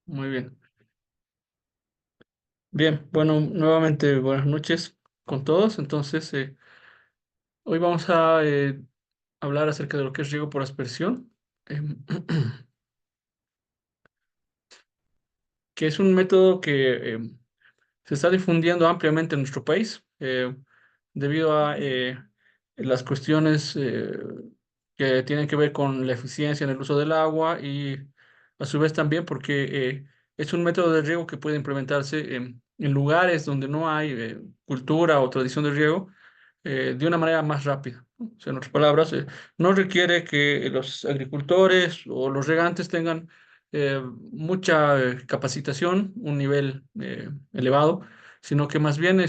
Muy bien. Bien, bueno, nuevamente buenas noches con todos. Entonces, hoy vamos a hablar acerca de lo que es riego por aspersión, em, que es un método que se está difundiendo ampliamente en nuestro país debido a las cuestiones que tienen que ver con la eficiencia en el uso del agua y a su vez también porque es un método de riego que puede implementarse en lugares donde no hay cultura o tradición de riego de una manera más rápida, ¿no? O sea, en otras palabras, no requiere que los agricultores o los regantes tengan mucha capacitación, un nivel elevado, sino que más bien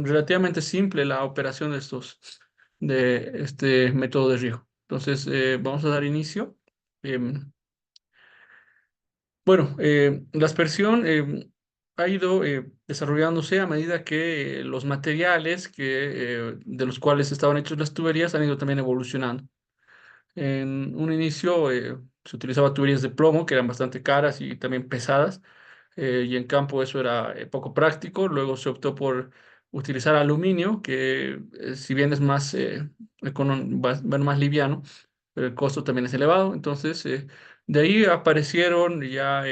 relativamente simple la operación de este método de riego. Entonces, vamos a dar inicio. Em, bueno, la aspersión ha ido desarrollándose a medida que los materiales de los cuales estaban hechos las tuberías han ido también evolucionando. En un inicio se utilizaba tuberías de plomo que eran bastante caras y también pesadas, y en campo eso era poco práctico. Luego se optó por utilizar aluminio, que si bien es más, bueno, más liviano, pero el costo también es elevado. Entonces, de ahí aparecieron ya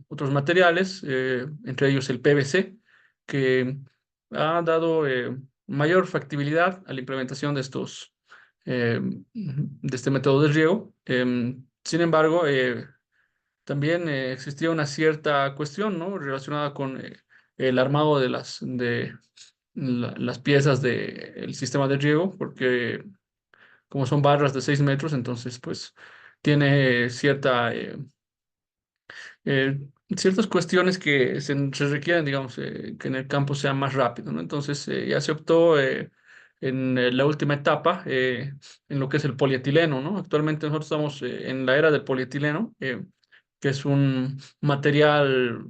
otros materiales, entre ellos el PVC, que ha dado mayor factibilidad a la implementación de este método de riego. Sin embargo, también existía una cierta cuestión, ¿no? Relacionada con el armado de las piezas del sistema de riego, porque como son barras de 6 metros, entonces pues tiene eh, ciertas cuestiones que se requieren, digamos, que en el campo sea más rápido, ¿no? Entonces ya se optó en la última etapa en lo que es el polietileno, ¿no? Actualmente nosotros estamos en la era del polietileno, que es un material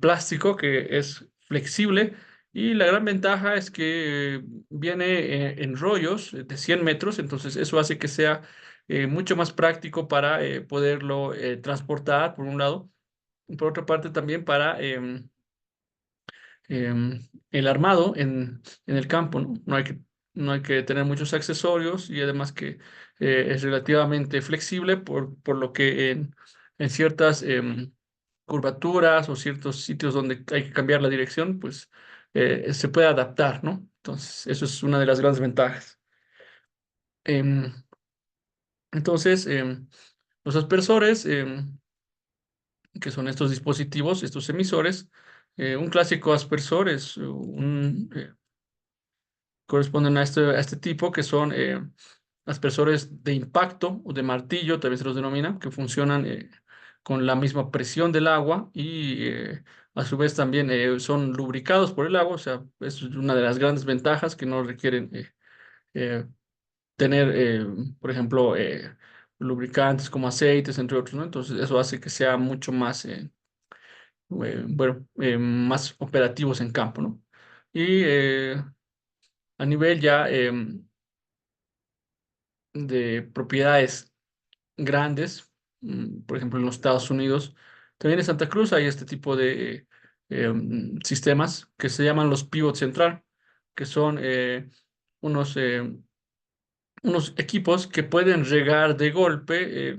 plástico que es flexible y la gran ventaja es que viene en rollos de 100 metros, entonces eso hace que sea mucho más práctico para poderlo transportar, por un lado, y por otra parte también para el armado en el campo, ¿no? No hay que tener muchos accesorios y además que es relativamente flexible, por lo que en ciertas curvaturas o ciertos sitios donde hay que cambiar la dirección, pues se puede adaptar, ¿no? Entonces, eso es una de las grandes ventajas. Em, entonces, los aspersores, que son estos dispositivos, estos emisores, un clásico aspersor corresponden a este tipo, que son aspersores de impacto o de martillo, también se los denomina, que funcionan con la misma presión del agua y a su vez también son lubricados por el agua, o sea, es una de las grandes ventajas que no requieren eh, tener, por ejemplo, lubricantes como aceites, entre otros, ¿no? Entonces eso hace que sea mucho más, bueno, más operativos en campo, ¿no? Y a nivel ya de propiedades grandes, por ejemplo, en los Estados Unidos, también en Santa Cruz hay este tipo de sistemas que se llaman los pivot central, que son unos, unos equipos que pueden regar de golpe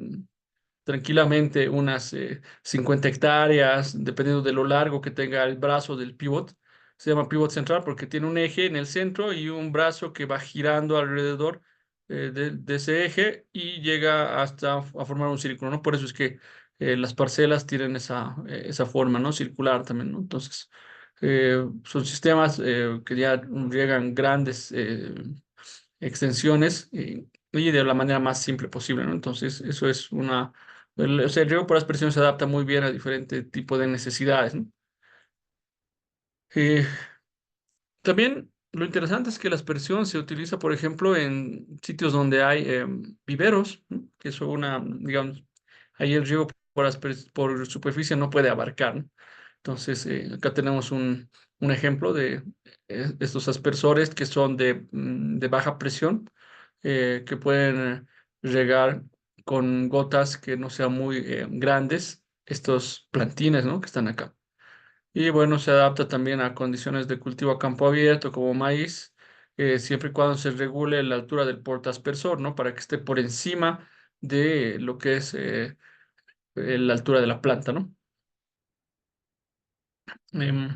tranquilamente unas 50 hectáreas, dependiendo de lo largo que tenga el brazo del pivot. Se llama pivot central porque tiene un eje en el centro y un brazo que va girando alrededor de ese eje y llega hasta a formar un círculo, ¿no? Por eso es que las parcelas tienen esa forma, ¿no? Circular también, ¿no? Entonces, son sistemas que ya llegan grandes extensiones y de la manera más simple posible, ¿no? Entonces, eso es o sea, el riego por aspersión se adapta muy bien a diferentes tipos de necesidades, ¿no? Eh, También lo interesante es que la aspersión se utiliza, por ejemplo, en sitios donde hay viveros, ¿no? Que eso digamos, ahí el riego por superficie no puede abarcar, ¿no? Entonces, acá tenemos un ejemplo de estos aspersores que son de baja presión, que pueden regar con gotas que no sean muy grandes, estos plantines, ¿no? Que están acá. Y bueno, se adapta también a condiciones de cultivo a campo abierto como maíz, siempre y cuando se regule la altura del portaaspersor, ¿no? Para que esté por encima de lo que es la altura de la planta, ¿no? Em,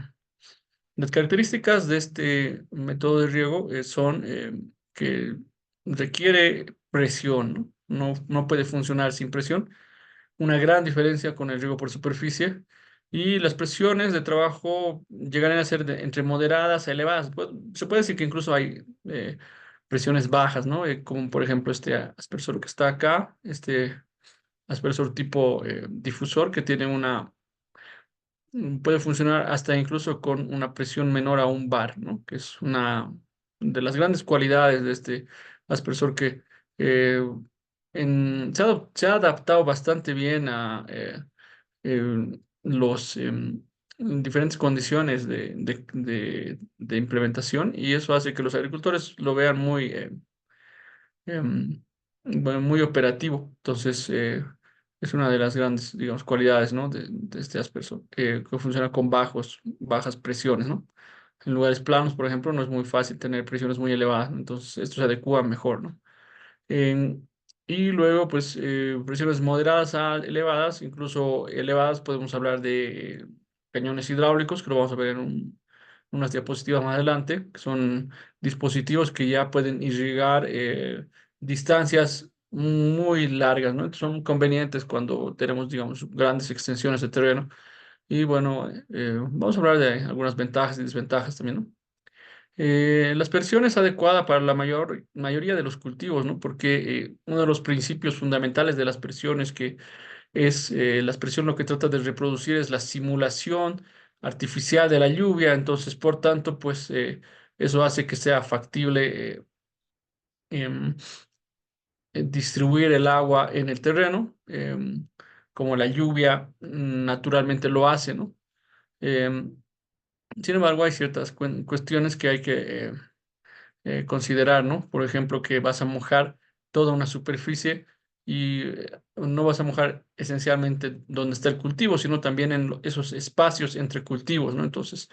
las características de este método de riego son que requiere presión, ¿no? No puede funcionar sin presión. Una gran diferencia con el riego por superficie. Y las presiones de trabajo llegarán a ser entre moderadas a elevadas. Se puede decir que incluso hay presiones bajas, ¿no? Como por ejemplo este aspersor que está acá, este aspersor tipo difusor que tiene puede funcionar hasta incluso con una presión menor a un bar, ¿no? Que es una de las grandes cualidades de este aspersor que eh, se ha adaptado bastante bien a los diferentes condiciones de implementación, y eso hace que los agricultores lo vean em, bueno, muy operativo. Entonces, es una de las grandes, digamos, cualidades, ¿no? De este aspersor, que funciona con bajas presiones, ¿no? En lugares planos, por ejemplo, no es muy fácil tener presiones muy elevadas, ¿no? Entonces esto se adecua mejor, ¿no? En- y luego, pues, presiones moderadas a elevadas, incluso elevadas, podemos hablar de cañones hidráulicos, que lo vamos a ver en unas diapositivas más adelante, que son dispositivos que ya pueden irrigar distancias muy largas, ¿no? Son convenientes cuando tenemos, digamos, grandes extensiones de terreno. Y bueno, vamos a hablar de algunas ventajas y desventajas también, ¿no? La aspersión es adecuada para la mayoría de los cultivos, ¿no? Porque uno de los principios fundamentales de la aspersión es que la aspersión lo que trata de reproducir es la simulación artificial de la lluvia. Entonces, por tanto, pues eso hace que sea factible em, distribuir el agua en el terreno, como la lluvia naturalmente lo hace, ¿no? Em, Sin embargo, hay ciertas cuestiones que hay que considerar, ¿no? Por ejemplo, que vas a mojar toda una superficie y no vas a mojar esencialmente donde está el cultivo, sino también en esos espacios entre cultivos, ¿no? Entonces,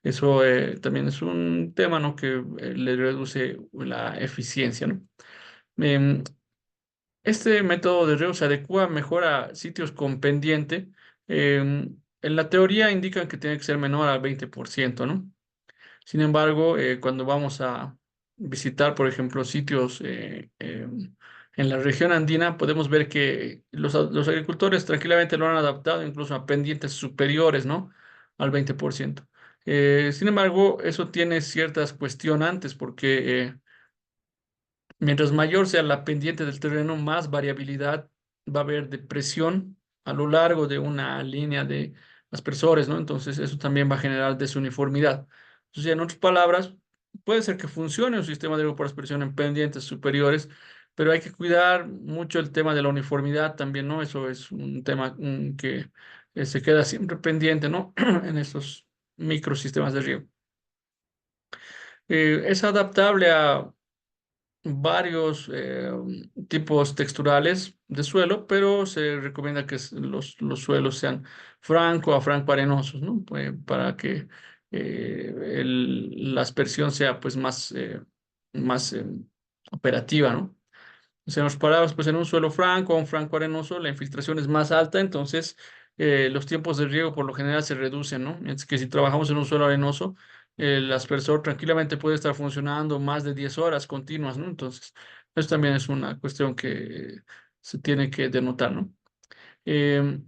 eso también es un tema, ¿no? Que le reduce la eficiencia, ¿no? Em, este método de riego se adecua mejor a sitios con pendiente. En la teoría indican que tiene que ser menor al 20%, ¿no? Sin embargo, cuando vamos a visitar, por ejemplo, sitios en la región andina, podemos ver que los agricultores tranquilamente lo han adaptado incluso a pendientes superiores, ¿no? Al 20%. Sin embargo, eso tiene ciertas cuestionantes porque mientras mayor sea la pendiente del terreno, más variabilidad va a haber de presión a lo largo de una línea de aspersores, ¿no? Entonces, eso también va a generar desuniformidad. Entonces, en otras palabras, puede ser que funcione un sistema de riego por aspersión en pendientes superiores, pero hay que cuidar mucho el tema de la uniformidad también, ¿no? Eso es un tema que se queda siempre pendiente, ¿no? En estos microsistemas de riego. Es adaptable a varios tipos texturales de suelo, pero se recomienda que los suelos sean franco a franco arenosos, ¿no? Para que la aspersión sea pues más operativa, ¿no? Si nos paramos pues en un suelo franco o un franco arenoso, la infiltración es más alta, entonces los tiempos de riego por lo general se reducen, ¿no? Mientras que si trabajamos en un suelo arenoso, el aspersor tranquilamente puede estar funcionando más de 10 horas continuas, ¿no? Entonces, eso también es una cuestión que se tiene que denotar, ¿no? Eh,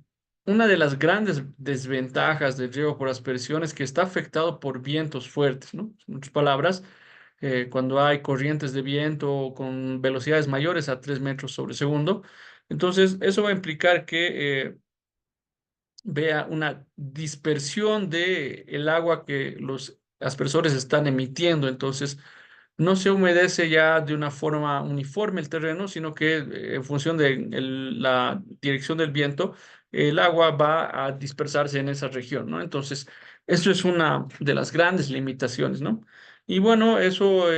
una de las grandes desventajas del riego por aspersión es que está afectado por vientos fuertes, ¿no? En otras palabras, cuando hay corrientes de viento con velocidades mayores a 3 metros sobre segundo, entonces eso va a implicar que vea una dispersión de el agua que los aspersores están emitiendo. Entonces, no se humedece ya de una forma uniforme el terreno, sino que en función de la dirección del viento, el agua va a dispersarse en esa región, ¿no? Entonces, eso es una de las grandes limitaciones, ¿no? Y bueno, eso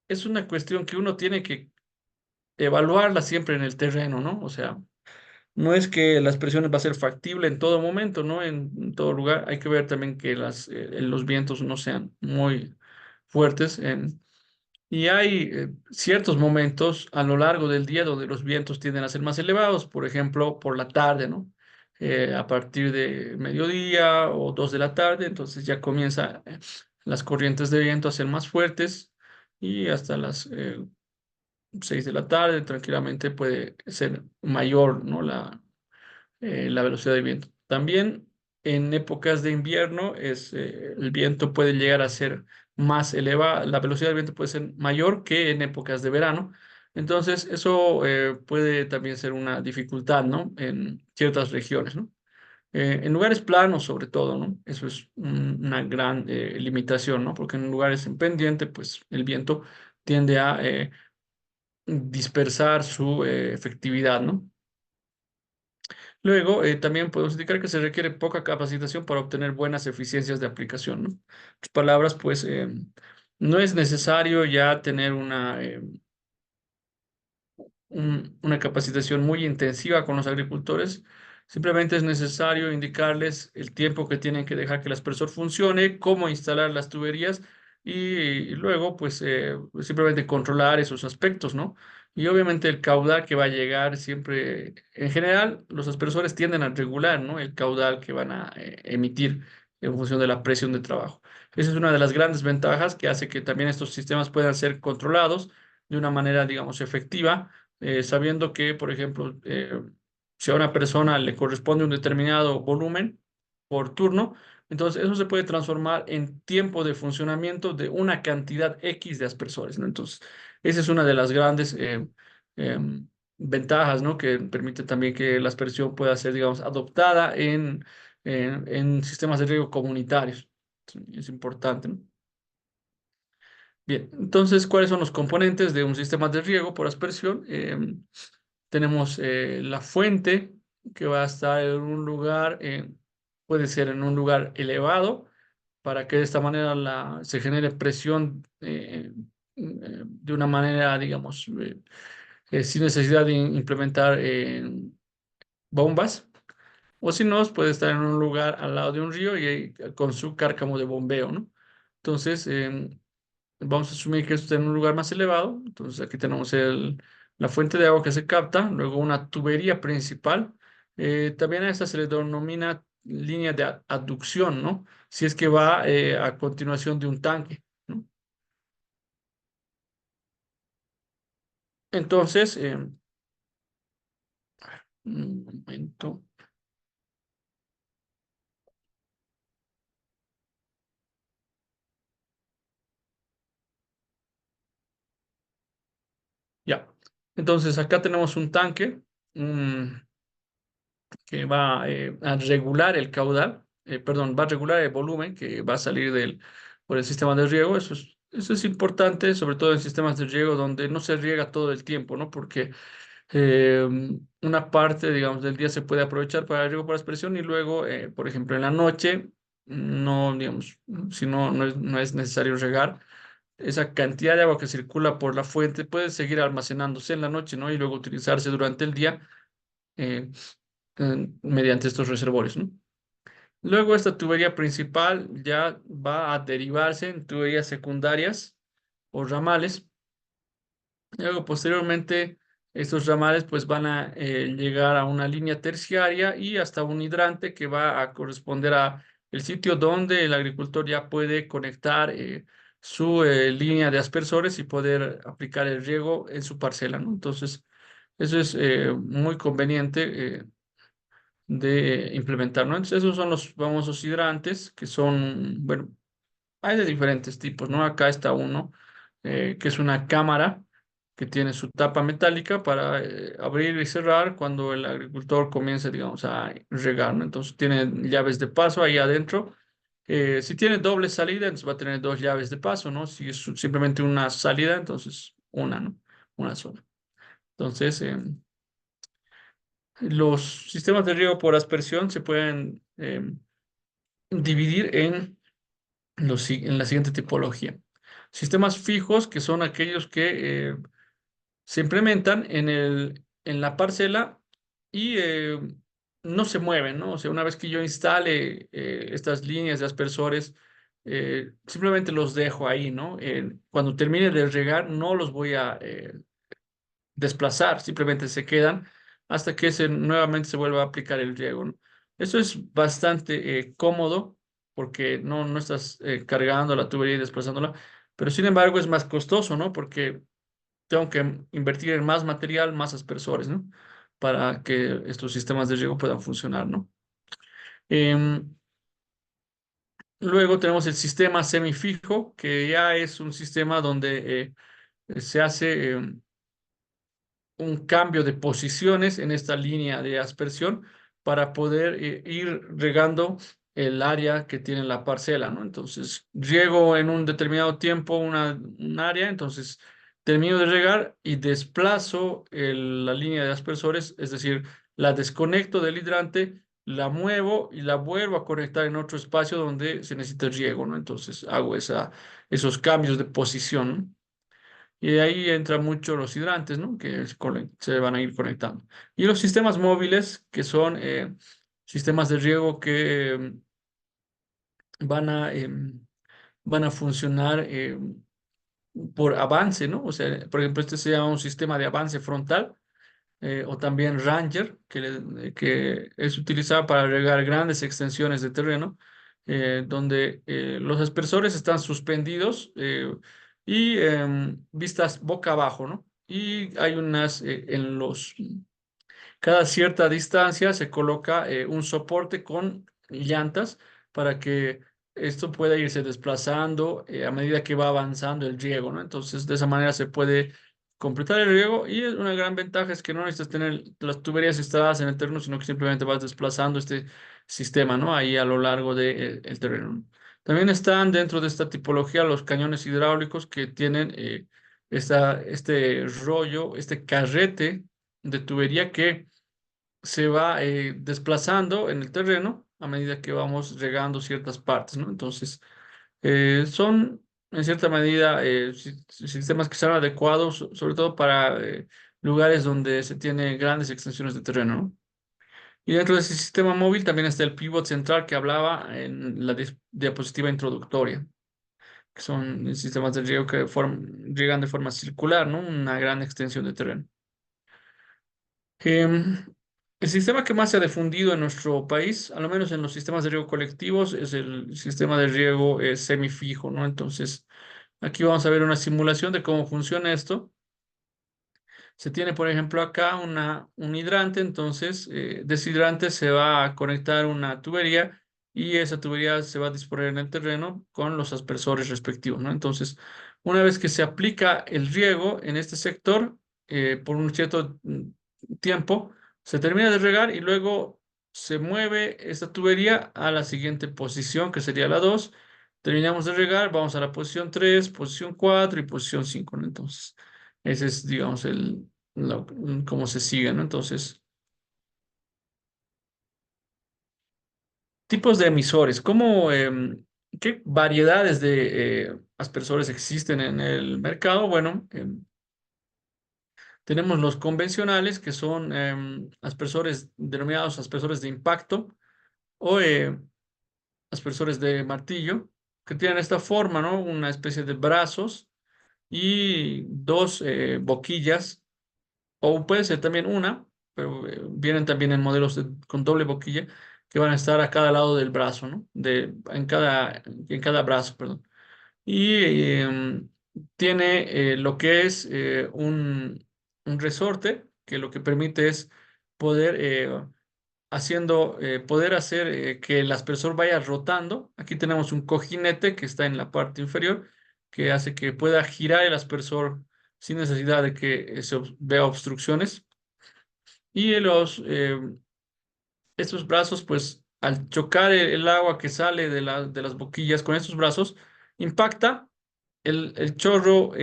es una cuestión que uno tiene que evaluarla siempre en el terreno, ¿no? O sea, no es que las presiones va a ser factible en todo momento, ¿no? En todo lugar. Hay que ver también que los vientos no sean muy fuertes. Y hay ciertos momentos a lo largo del día donde los vientos tienden a ser más elevados, por ejemplo, por la tarde, ¿no? A partir de mediodía o 2 de la tarde, entonces ya comienza las corrientes de viento a ser más fuertes y hasta las 6 de la tarde tranquilamente puede ser mayor, ¿no? La velocidad de viento. También en épocas de invierno el viento puede llegar a ser más elevado, la velocidad del viento puede ser mayor que en épocas de verano. Entonces, eso puede también ser una dificultad, ¿no? En ciertas regiones, ¿no? En lugares planos, sobre todo, ¿no? Eso es una gran limitación, ¿no? Porque en lugares en pendiente, pues el viento tiende a dispersar su efectividad, ¿no? Luego, también podemos indicar que se requiere poca capacitación para obtener buenas eficiencias de aplicación, ¿no? En otras palabras, pues no es necesario ya tener una capacitación muy intensiva con los agricultores. Simplemente es necesario indicarles el tiempo que tienen que dejar que el aspersor funcione, cómo instalar las tuberías y luego, pues, simplemente controlar esos aspectos, ¿no? Y obviamente el caudal que va a llegar siempre, en general, los aspersores tienden a regular, ¿no? El caudal que van a emitir en función de la presión de trabajo. Esa es una de las grandes ventajas que hace que también estos sistemas puedan ser controlados de una manera, digamos, efectiva sabiendo que, por ejemplo, si a una persona le corresponde un determinado volumen por turno, entonces eso se puede transformar en tiempo de funcionamiento de una cantidad X de aspersores, ¿no? Entonces, esa es una de las grandes ventajas, ¿no? Que permite también que la aspersión pueda ser, digamos, adoptada en sistemas de riego comunitarios. Es importante, ¿no? Bien, entonces, ¿cuáles son los componentes de un sistema de riego por aspersión? Tenemos la fuente que va a estar en un lugar, puede ser en un lugar elevado, para que de esta manera se genere presión de una manera, digamos, sin necesidad de implementar bombas. O si no, puede estar en un lugar al lado de un río y con su cárcamo de bombeo, ¿no? Entonces, vamos a asumir que esto está en un lugar más elevado. Entonces aquí tenemos la fuente de agua que se capta, luego una tubería principal. También a esta se le denomina línea de aducción, ¿no? Si es que va a continuación de un tanque, ¿no? Entonces, un momento, ya. Entonces acá tenemos un tanque. Que va a regular el caudal, perdón, va a regular el volumen que va a salir por el sistema de riego. Eso es importante, sobre todo en sistemas de riego donde no se riega todo el tiempo, ¿no? Porque eh, una parte, digamos, del día se puede aprovechar para el riego por aspersión y luego, por ejemplo, en la noche, no, digamos, si no es necesario regar. Esa cantidad de agua que circula por la fuente puede seguir almacenándose en la noche, ¿no? Y luego utilizarse durante el día eh, mediante estos reservorios, ¿no? Luego esta tubería principal ya va a derivarse en tuberías secundarias o ramales. Luego posteriormente estos ramales pues van a llegar a una línea terciaria y hasta un hidrante que va a corresponder a el sitio donde el agricultor ya puede conectar su línea de aspersores y poder aplicar el riego en su parcela, ¿no? Entonces, eso es muy conveniente. De implementar, ¿no? Entonces, esos son los famosos hidrantes, que son, bueno, hay de diferentes tipos, ¿no? Acá está uno, que es una cámara que tiene su tapa metálica para abrir y cerrar cuando el agricultor comience, digamos, a regar, ¿no? Entonces, tiene llaves de paso ahí adentro. Si tiene doble salida, entonces va a tener dos llaves de paso, ¿no? Si es simplemente una salida, entonces una, ¿no? Una sola. Entonces, los sistemas de riego por aspersión se pueden dividir en la siguiente tipología. Sistemas fijos, que son aquellos que se implementan en la parcela y no se mueven, ¿no? O sea, una vez que yo instale estas líneas de aspersores, simplemente los dejo ahí, ¿no? Cuando termine de regar, no los voy a desplazar, simplemente se quedan hasta que nuevamente se vuelva a aplicar el riego, ¿no? Eso es bastante cómodo porque no estás cargando la tubería y desplazándola, pero sin embargo es más costoso, ¿no? Porque tengo que invertir en más material, más aspersores, ¿no? Para que estos sistemas de riego puedan funcionar, ¿no? Em, Luego tenemos el sistema semifijo, que ya es un sistema donde se hace un cambio de posiciones en esta línea de aspersión para poder ir regando el área que tiene la parcela, ¿no? Entonces, riego en un determinado tiempo un área, entonces termino de regar y desplazo la línea de aspersores, es decir, la desconecto del hidrante, la muevo y la vuelvo a conectar en otro espacio donde se necesita riego, ¿no? Entonces, hago esos cambios de posición, ¿no? Y de ahí entran mucho los hidrantes, ¿no? Que se van a ir conectando. Y los sistemas móviles, que son sistemas de riego que van a, van a funcionar por avance, ¿no? O sea, por ejemplo, este se llama un sistema de avance frontal o también Ranger, que es utilizado para regar grandes extensiones de terreno, donde los aspersores están suspendidos y vistas boca abajo, ¿no? Y hay unas cada cierta distancia se coloca un soporte con llantas para que esto pueda irse desplazando a medida que va avanzando el riego, ¿no? Entonces, de esa manera se puede completar el riego y una gran ventaja es que no necesitas tener las tuberías instaladas en el terreno, sino que simplemente vas desplazando este sistema, ¿no? Ahí a lo largo del terreno. También están dentro de esta tipología los cañones hidráulicos que tienen este rollo, este carrete de tubería que se va desplazando en el terreno a medida que vamos regando ciertas partes, ¿no? Entonces, son en cierta medida sistemas que son adecuados, sobre todo para lugares donde se tiene grandes extensiones de terreno, ¿no? Y dentro de ese sistema móvil también está el pivot central que hablaba en la diapositiva introductoria, que son sistemas de riego que riegan de forma circular, ¿no? Una gran extensión de terreno. El sistema que más se ha difundido en nuestro país, al menos en los sistemas de riego colectivos, es el sistema de riego semifijo, ¿no? Entonces, aquí vamos a ver una simulación de cómo funciona esto. Se tiene, por ejemplo, acá un hidrante, entonces de ese hidrante se va a conectar una tubería y esa tubería se va a disponer en el terreno con los aspersores respectivos, ¿no? Entonces, una vez que se aplica el riego en este sector, por un cierto tiempo, se termina de regar y luego se mueve esta tubería a la siguiente posición, que sería la 2. Terminamos de regar, vamos a la posición 3, posición 4 y posición 5, ¿no? Entonces, ese es, digamos, cómo se sigue, ¿no? Entonces, tipos de emisores, qué variedades de aspersores existen en el mercado? Bueno, tenemos los convencionales, que son aspersores denominados aspersores de impacto o aspersores de martillo, que tienen esta forma, ¿no? Una especie de brazos y dos boquillas. O puede ser también una, pero vienen también en modelos con doble boquilla que van a estar a cada lado del brazo, ¿no? En cada brazo, perdón. Y tiene lo que es un resorte que lo que permite es poder poder hacer que el aspersor vaya rotando. Aquí tenemos un cojinete que está en la parte inferior que hace que pueda girar el aspersor sin necesidad de que vea obstrucciones. Y estos brazos, pues al chocar el agua que sale de las boquillas con estos brazos, impacta, el chorro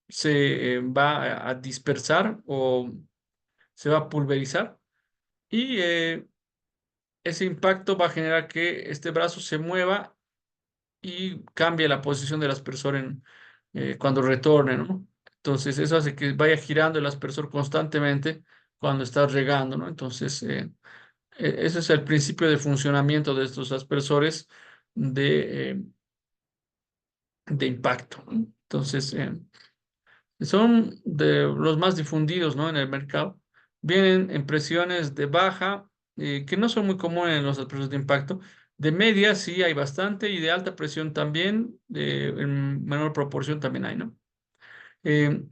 se va a dispersar o se va a pulverizar y ese impacto va a generar que este brazo se mueva y cambie la posición del aspersor cuando retorne, ¿no? Entonces eso hace que vaya girando el aspersor constantemente cuando estás regando, ¿no? Entonces, ese es el principio de funcionamiento de estos aspersores de impacto, ¿no? Entonces, son de los más difundidos, ¿no? En el mercado. Vienen en presiones de baja, que no son muy comunes en los aspersores de impacto. De media sí hay bastante y de alta presión también, en menor proporción también hay, ¿no? Eh,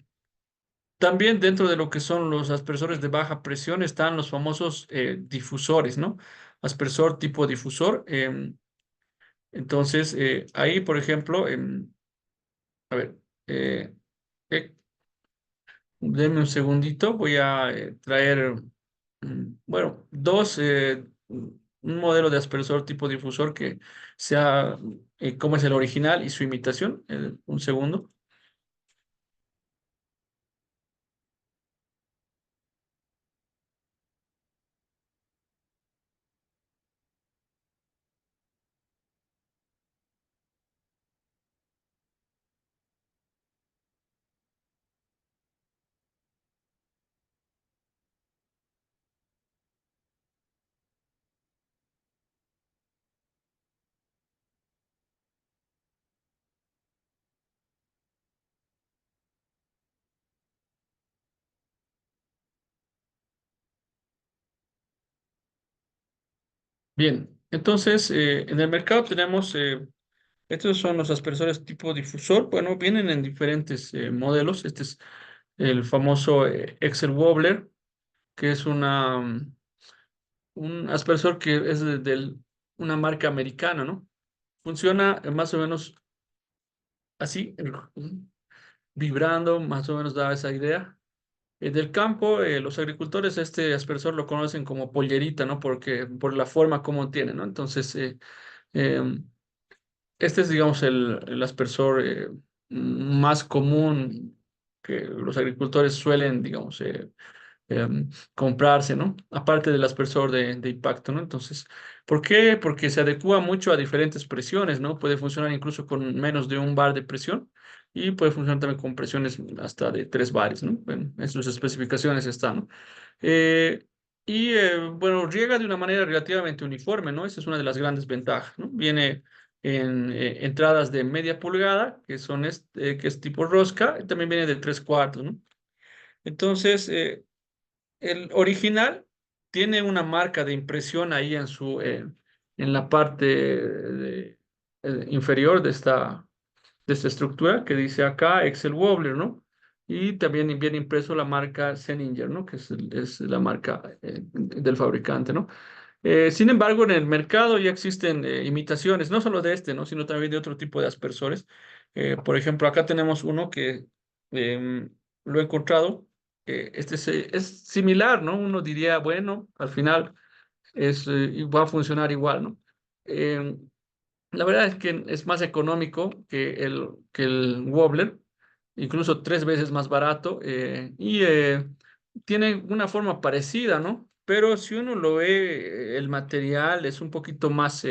También dentro de lo que son los aspersores de baja presión están los famosos difusores, ¿no? Aspersor tipo difusor. Entonces, ahí, por ejemplo, a ver, eh, eh, denme un segundito, voy a traer, bueno, un modelo de aspersor tipo difusor que sea como es el original y su imitación. Un segundo. Bien, entonces en el mercado tenemos, estos son los aspersores tipo difusor. Bueno, vienen en diferentes modelos. Este es el famoso Excel Wobbler, que es un aspersor que es una marca americana, ¿no? Funciona más o menos así, vibrando, más o menos da esa idea. Del campo, los agricultores este aspersor lo conocen como pollerita, ¿no? Porque por la forma como tiene, ¿no? Entonces, em, este es, digamos, el aspersor más común que los agricultores suelen, digamos, comprarse, ¿no? Aparte del aspersor de impacto, ¿no? Entonces, ¿por qué? Porque se adecua mucho a diferentes presiones, ¿no? Puede funcionar incluso con menos de un bar de presión y puede funcionar también con presiones hasta de 3 bares, ¿no? En sus especificaciones está, ¿no? Eh, bueno, riega de una manera relativamente uniforme, ¿no? Esa es una de las grandes ventajas, ¿no? Viene en entradas de media pulgada, que es tipo rosca, y también viene de 3 cuartos, ¿no? Entonces, el original tiene una marca de impresión ahí en la parte inferior de esta estructura que dice acá Excel Wobbler, ¿no? Y también viene impreso la marca Zeninger, ¿no? Que es la marca del fabricante, ¿no? Sin embargo, en el mercado ya existen imitaciones, no solo de este, ¿no? Sino también de otro tipo de aspersores. Por ejemplo, acá tenemos uno que em, lo he encontrado. Este es similar, ¿no? Uno diría, bueno, al final y va a funcionar igual, ¿no? Em, la verdad es que es más económico que el Wobbler, incluso 3 veces más barato, y tiene una forma parecida, ¿no? Pero si uno lo ve, el material es un poquito más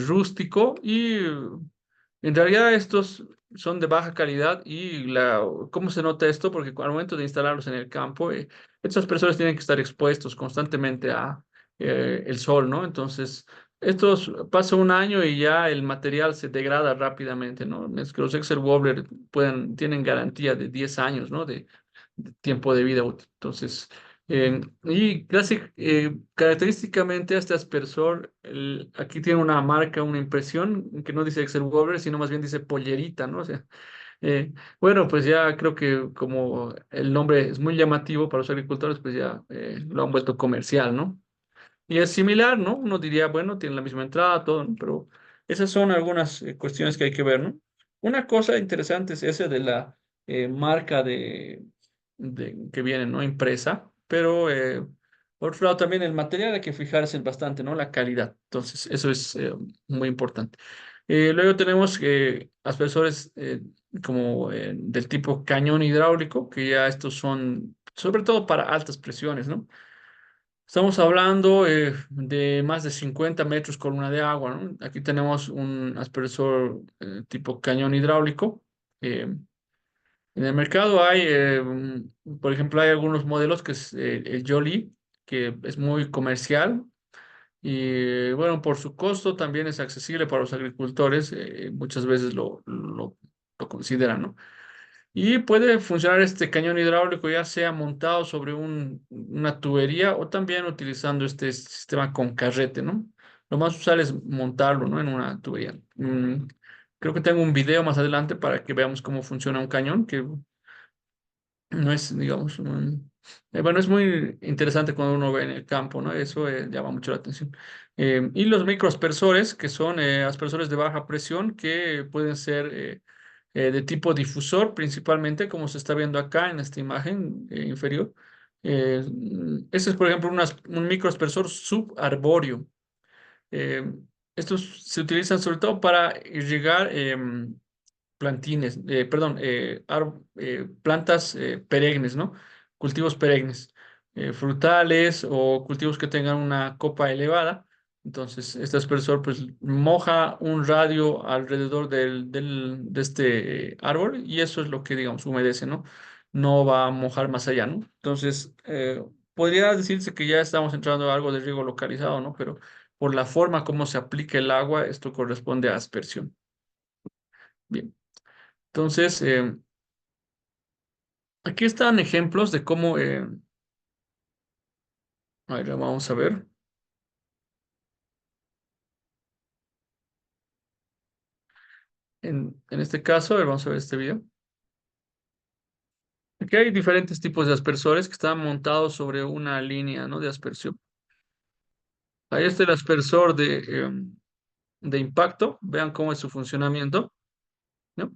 rústico y en realidad estos son de baja calidad y ¿cómo se nota esto? Porque al momento de instalarlos en el campo, estas personas tienen que estar expuestos constantemente a el sol, ¿no? Entonces, estos pasa un año y ya el material se degrada rápidamente, ¿no? Es que los Excel Wobbler tienen garantía de 10 años, ¿no? De tiempo de vida útil. Entonces, y casi característicamente este aspersor, aquí tiene una marca, una impresión que no dice Excel Wobbler, sino más bien dice pollerita, ¿no? O sea, bueno, pues ya creo que como el nombre es muy llamativo para los agricultores, pues ya lo han vuelto comercial, ¿no? Y es similar, ¿no? Uno diría, bueno, tiene la misma entrada, todo, ¿no? Pero esas son algunas cuestiones que hay que ver, ¿no? Una cosa interesante es esa de la marca que viene, ¿no? Impresa, pero por otro lado también el material hay que fijarse bastante, ¿no? La calidad. Entonces, eso es muy importante. Luego tenemos aspersores como del tipo cañón hidráulico, que ya estos son sobre todo para altas presiones, ¿no? Estamos hablando de más de 50 metros columna de agua, ¿no? Aquí tenemos un aspersor tipo cañón hidráulico. eh, En el mercado hay, por ejemplo, hay algunos modelos que es el Jolie, que es muy comercial y bueno, por su costo también es accesible para los agricultores, muchas veces lo consideran, ¿no? Y puede funcionar este cañón hidráulico ya sea montado sobre una tubería o también utilizando este sistema con carrete, ¿no? Lo más usual es montarlo, ¿no? En una tubería. Creo que tengo un video más adelante para que veamos cómo funciona un cañón, que no es, digamos, bueno, es muy interesante cuando uno ve en el campo, ¿no? Eso llama mucho la atención. Y los microaspersores, que son aspersores de baja presión, que pueden ser de tipo difusor, principalmente, como se está viendo acá en esta imagen inferior. Este es, por ejemplo, un microaspersor subarbóreo. Eh, Estos se utilizan sobre todo para irrigar plantines, perdón, plantas perennes, ¿no? Cultivos perennes, frutales o cultivos que tengan una copa elevada. Entonces, este aspersor pues moja un radio alrededor de este árbol y eso es lo que, digamos, humedece, ¿no? No va a mojar más allá, ¿no? Entonces, podría decirse que ya estamos entrando a algo de riego localizado, ¿no? Pero por la forma como se aplica el agua, esto corresponde a aspersión. Bien. Entonces, aquí están ejemplos de cómo, a ver, vamos a ver. En este caso, a ver, vamos a ver este video. Aquí hay diferentes tipos de aspersores que están montados sobre una línea, ¿no? De aspersión. Ahí está el aspersor de impacto. Vean cómo es su funcionamiento, ¿no?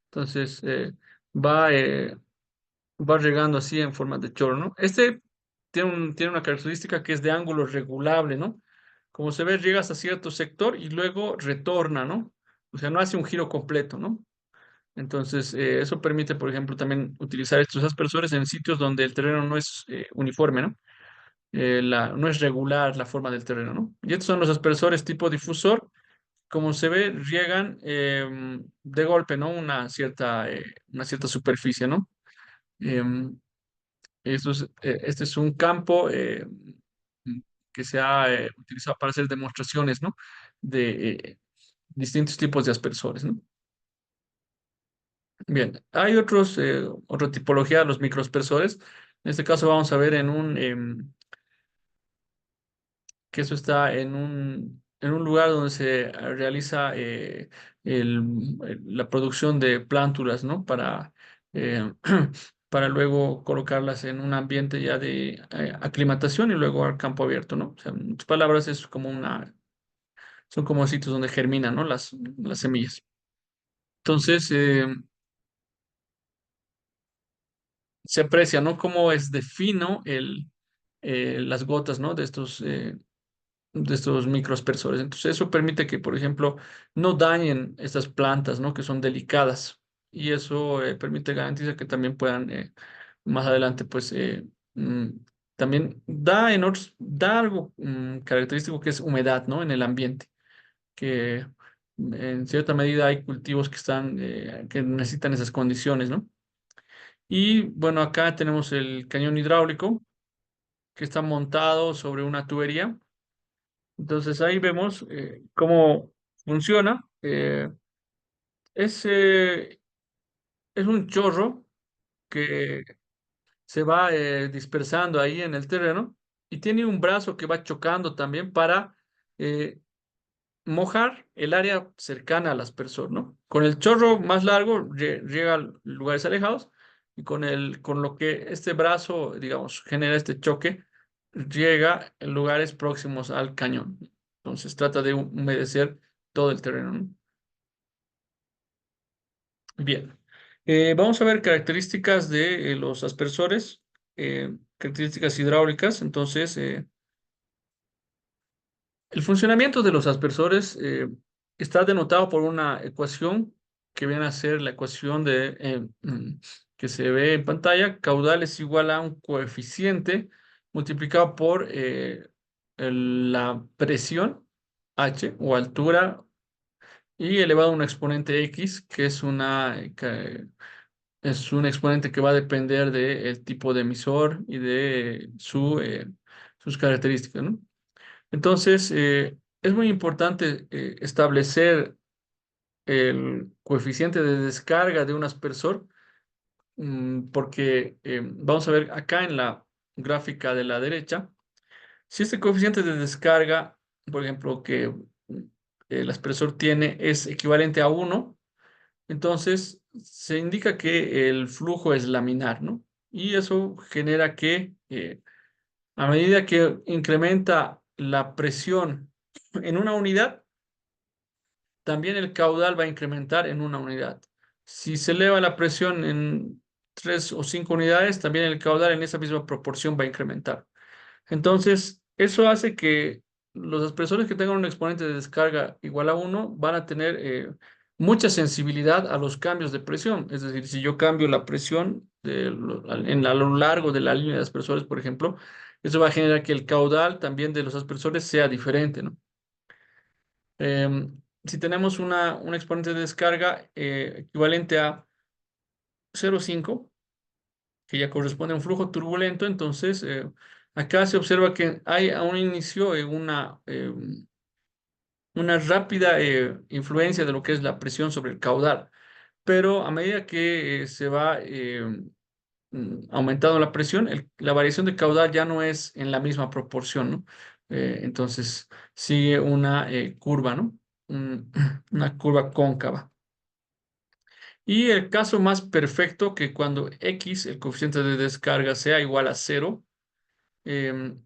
Entonces, va, eh, va llegando así en forma de chorro, ¿no? Este tiene una característica que es de ángulo regulable, ¿no? Como se ve, llega hasta cierto sector y luego retorna, ¿no? O sea, no hace un giro completo, ¿no? Entonces, eso permite, por ejemplo, también utilizar estos aspersores en sitios donde el terreno no es uniforme, ¿no? No es regular la forma del terreno, ¿no? Y estos son los aspersores tipo difusor. Como se ve, riegan de golpe, ¿no? Una cierta superficie, ¿no? Em, este es un campo que se ha utilizado para hacer demostraciones, ¿no? De distintos tipos de aspersores, ¿no? Bien, hay otra tipología de los microaspersores. En este caso vamos a ver que eso está en un lugar donde se realiza la producción de plántulas, ¿no? Eh, para luego colocarlas en un ambiente ya de aclimatación y luego al campo abierto, ¿no? O sea, en otras palabras, es como son como sitios donde germinan, ¿no? Las semillas. Entonces, se aprecia, ¿no? Cómo es de fino las gotas, ¿no? De estos microaspersores. Entonces, eso permite que, por ejemplo, no dañen estas plantas, ¿no? Que son delicadas. Y eso permite garantizar que también puedan, más adelante, pues, mm, también da algo característico que es humedad, ¿no? En el ambiente, que en cierta medida hay cultivos que que necesitan esas condiciones, ¿no? Y bueno, acá tenemos el cañón hidráulico que está montado sobre una tubería. Entonces ahí vemos cómo funciona. Es, eh, es un chorro que se va dispersando ahí en el terreno y tiene un brazo que va chocando también para eh, mojar el área cercana a las personas, ¿no? Con el chorro más largo llega a lugares alejados y con lo que este brazo, digamos, genera este choque, llega en lugares próximos al cañón. Entonces trata de humedecer todo el terreno, ¿no? Bien. Vamos a ver características de los aspersores, características hidráulicas. Entonces, el funcionamiento de los aspersores está denotado por una ecuación que viene a ser la ecuación que se ve en pantalla. Caudal es igual a un coeficiente multiplicado por la presión H o altura y elevado a un exponente X, que es Es un exponente que va a depender del tipo de emisor y de sus características, ¿no? Entonces, es muy importante establecer el coeficiente de descarga de un aspersor, porque vamos a ver acá en la gráfica de la derecha, si este coeficiente de descarga, por ejemplo, que el aspersor tiene es equivalente a 1, entonces se indica que el flujo es laminar, ¿no? Y eso genera que a medida que incrementa la presión en una unidad, también el caudal va a incrementar en una unidad. Si se eleva la presión en 3 o 5 unidades, también el caudal en esa misma proporción va a incrementar. Entonces, eso hace que los aspersores que tengan un exponente de descarga igual a 1 van a tener mucha sensibilidad a los cambios de presión. Es decir, si yo cambio la presión a lo largo de la línea de aspersores, por ejemplo, eso va a generar que el caudal también de los aspersores sea diferente, ¿no? Si tenemos un exponente de descarga equivalente a 0,5, que ya corresponde a un flujo turbulento, entonces acá se observa que hay a un inicio una rápida influencia de lo que es la presión sobre el caudal, pero a medida que se va aumentando la presión, la variación de caudal ya no es en la misma proporción, ¿no? Entonces sigue una curva, ¿no? Una curva cóncava. Y el caso más perfecto, que cuando X, el coeficiente de descarga, sea igual a 0, em,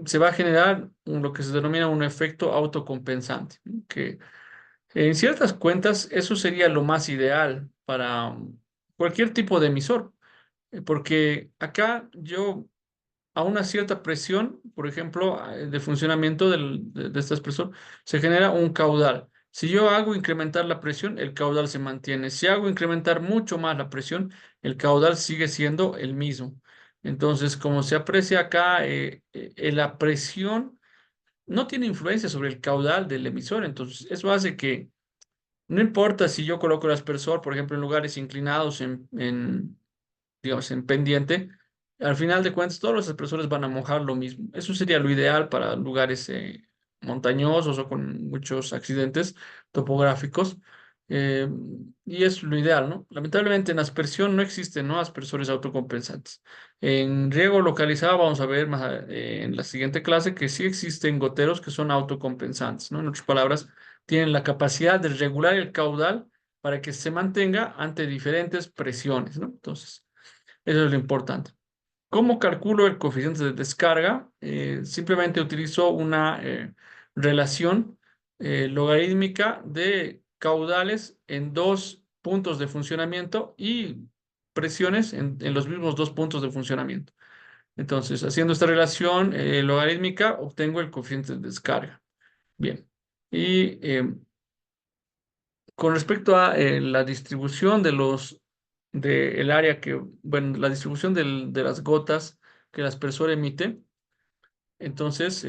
se va a generar lo que se denomina un efecto autocompensante, ¿no? Que en ciertas cuentas eso sería lo más ideal para cualquier tipo de emisor, porque acá yo a una cierta presión, por ejemplo, de funcionamiento de este expresor, se genera un caudal. Si yo hago incrementar la presión, el caudal se mantiene. Si hago incrementar mucho más la presión, el caudal sigue siendo el mismo. Entonces, como se aprecia acá, la presión no tiene influencia sobre el caudal del emisor. Entonces, eso hace que no importa si yo coloco el aspersor, por ejemplo, en lugares inclinados, digamos, en pendiente, al final de cuentas todos los expresores van a mojar lo mismo. Eso sería lo ideal para lugares montañosos o con muchos accidentes topográficos. eh, y es lo ideal, ¿no? Lamentablemente en aspersión no existen, ¿no? Aspersores autocompensantes. En riego localizado vamos a ver en la siguiente clase que sí existen goteros que son autocompensantes, ¿no? En otras palabras, tienen la capacidad de regular el caudal para que se mantenga ante diferentes presiones, ¿no? Entonces, eso es lo importante. ¿Cómo calculo el coeficiente de descarga? Simplemente utilizo una relación logarítmica de caudales en dos puntos de funcionamiento y presiones en los mismos dos puntos de funcionamiento. Entonces, haciendo esta relación logarítmica, obtengo el coeficiente de descarga. Bien. Y con respecto a la distribución del área bueno, la distribución de las gotas que el aspersor emite, entonces,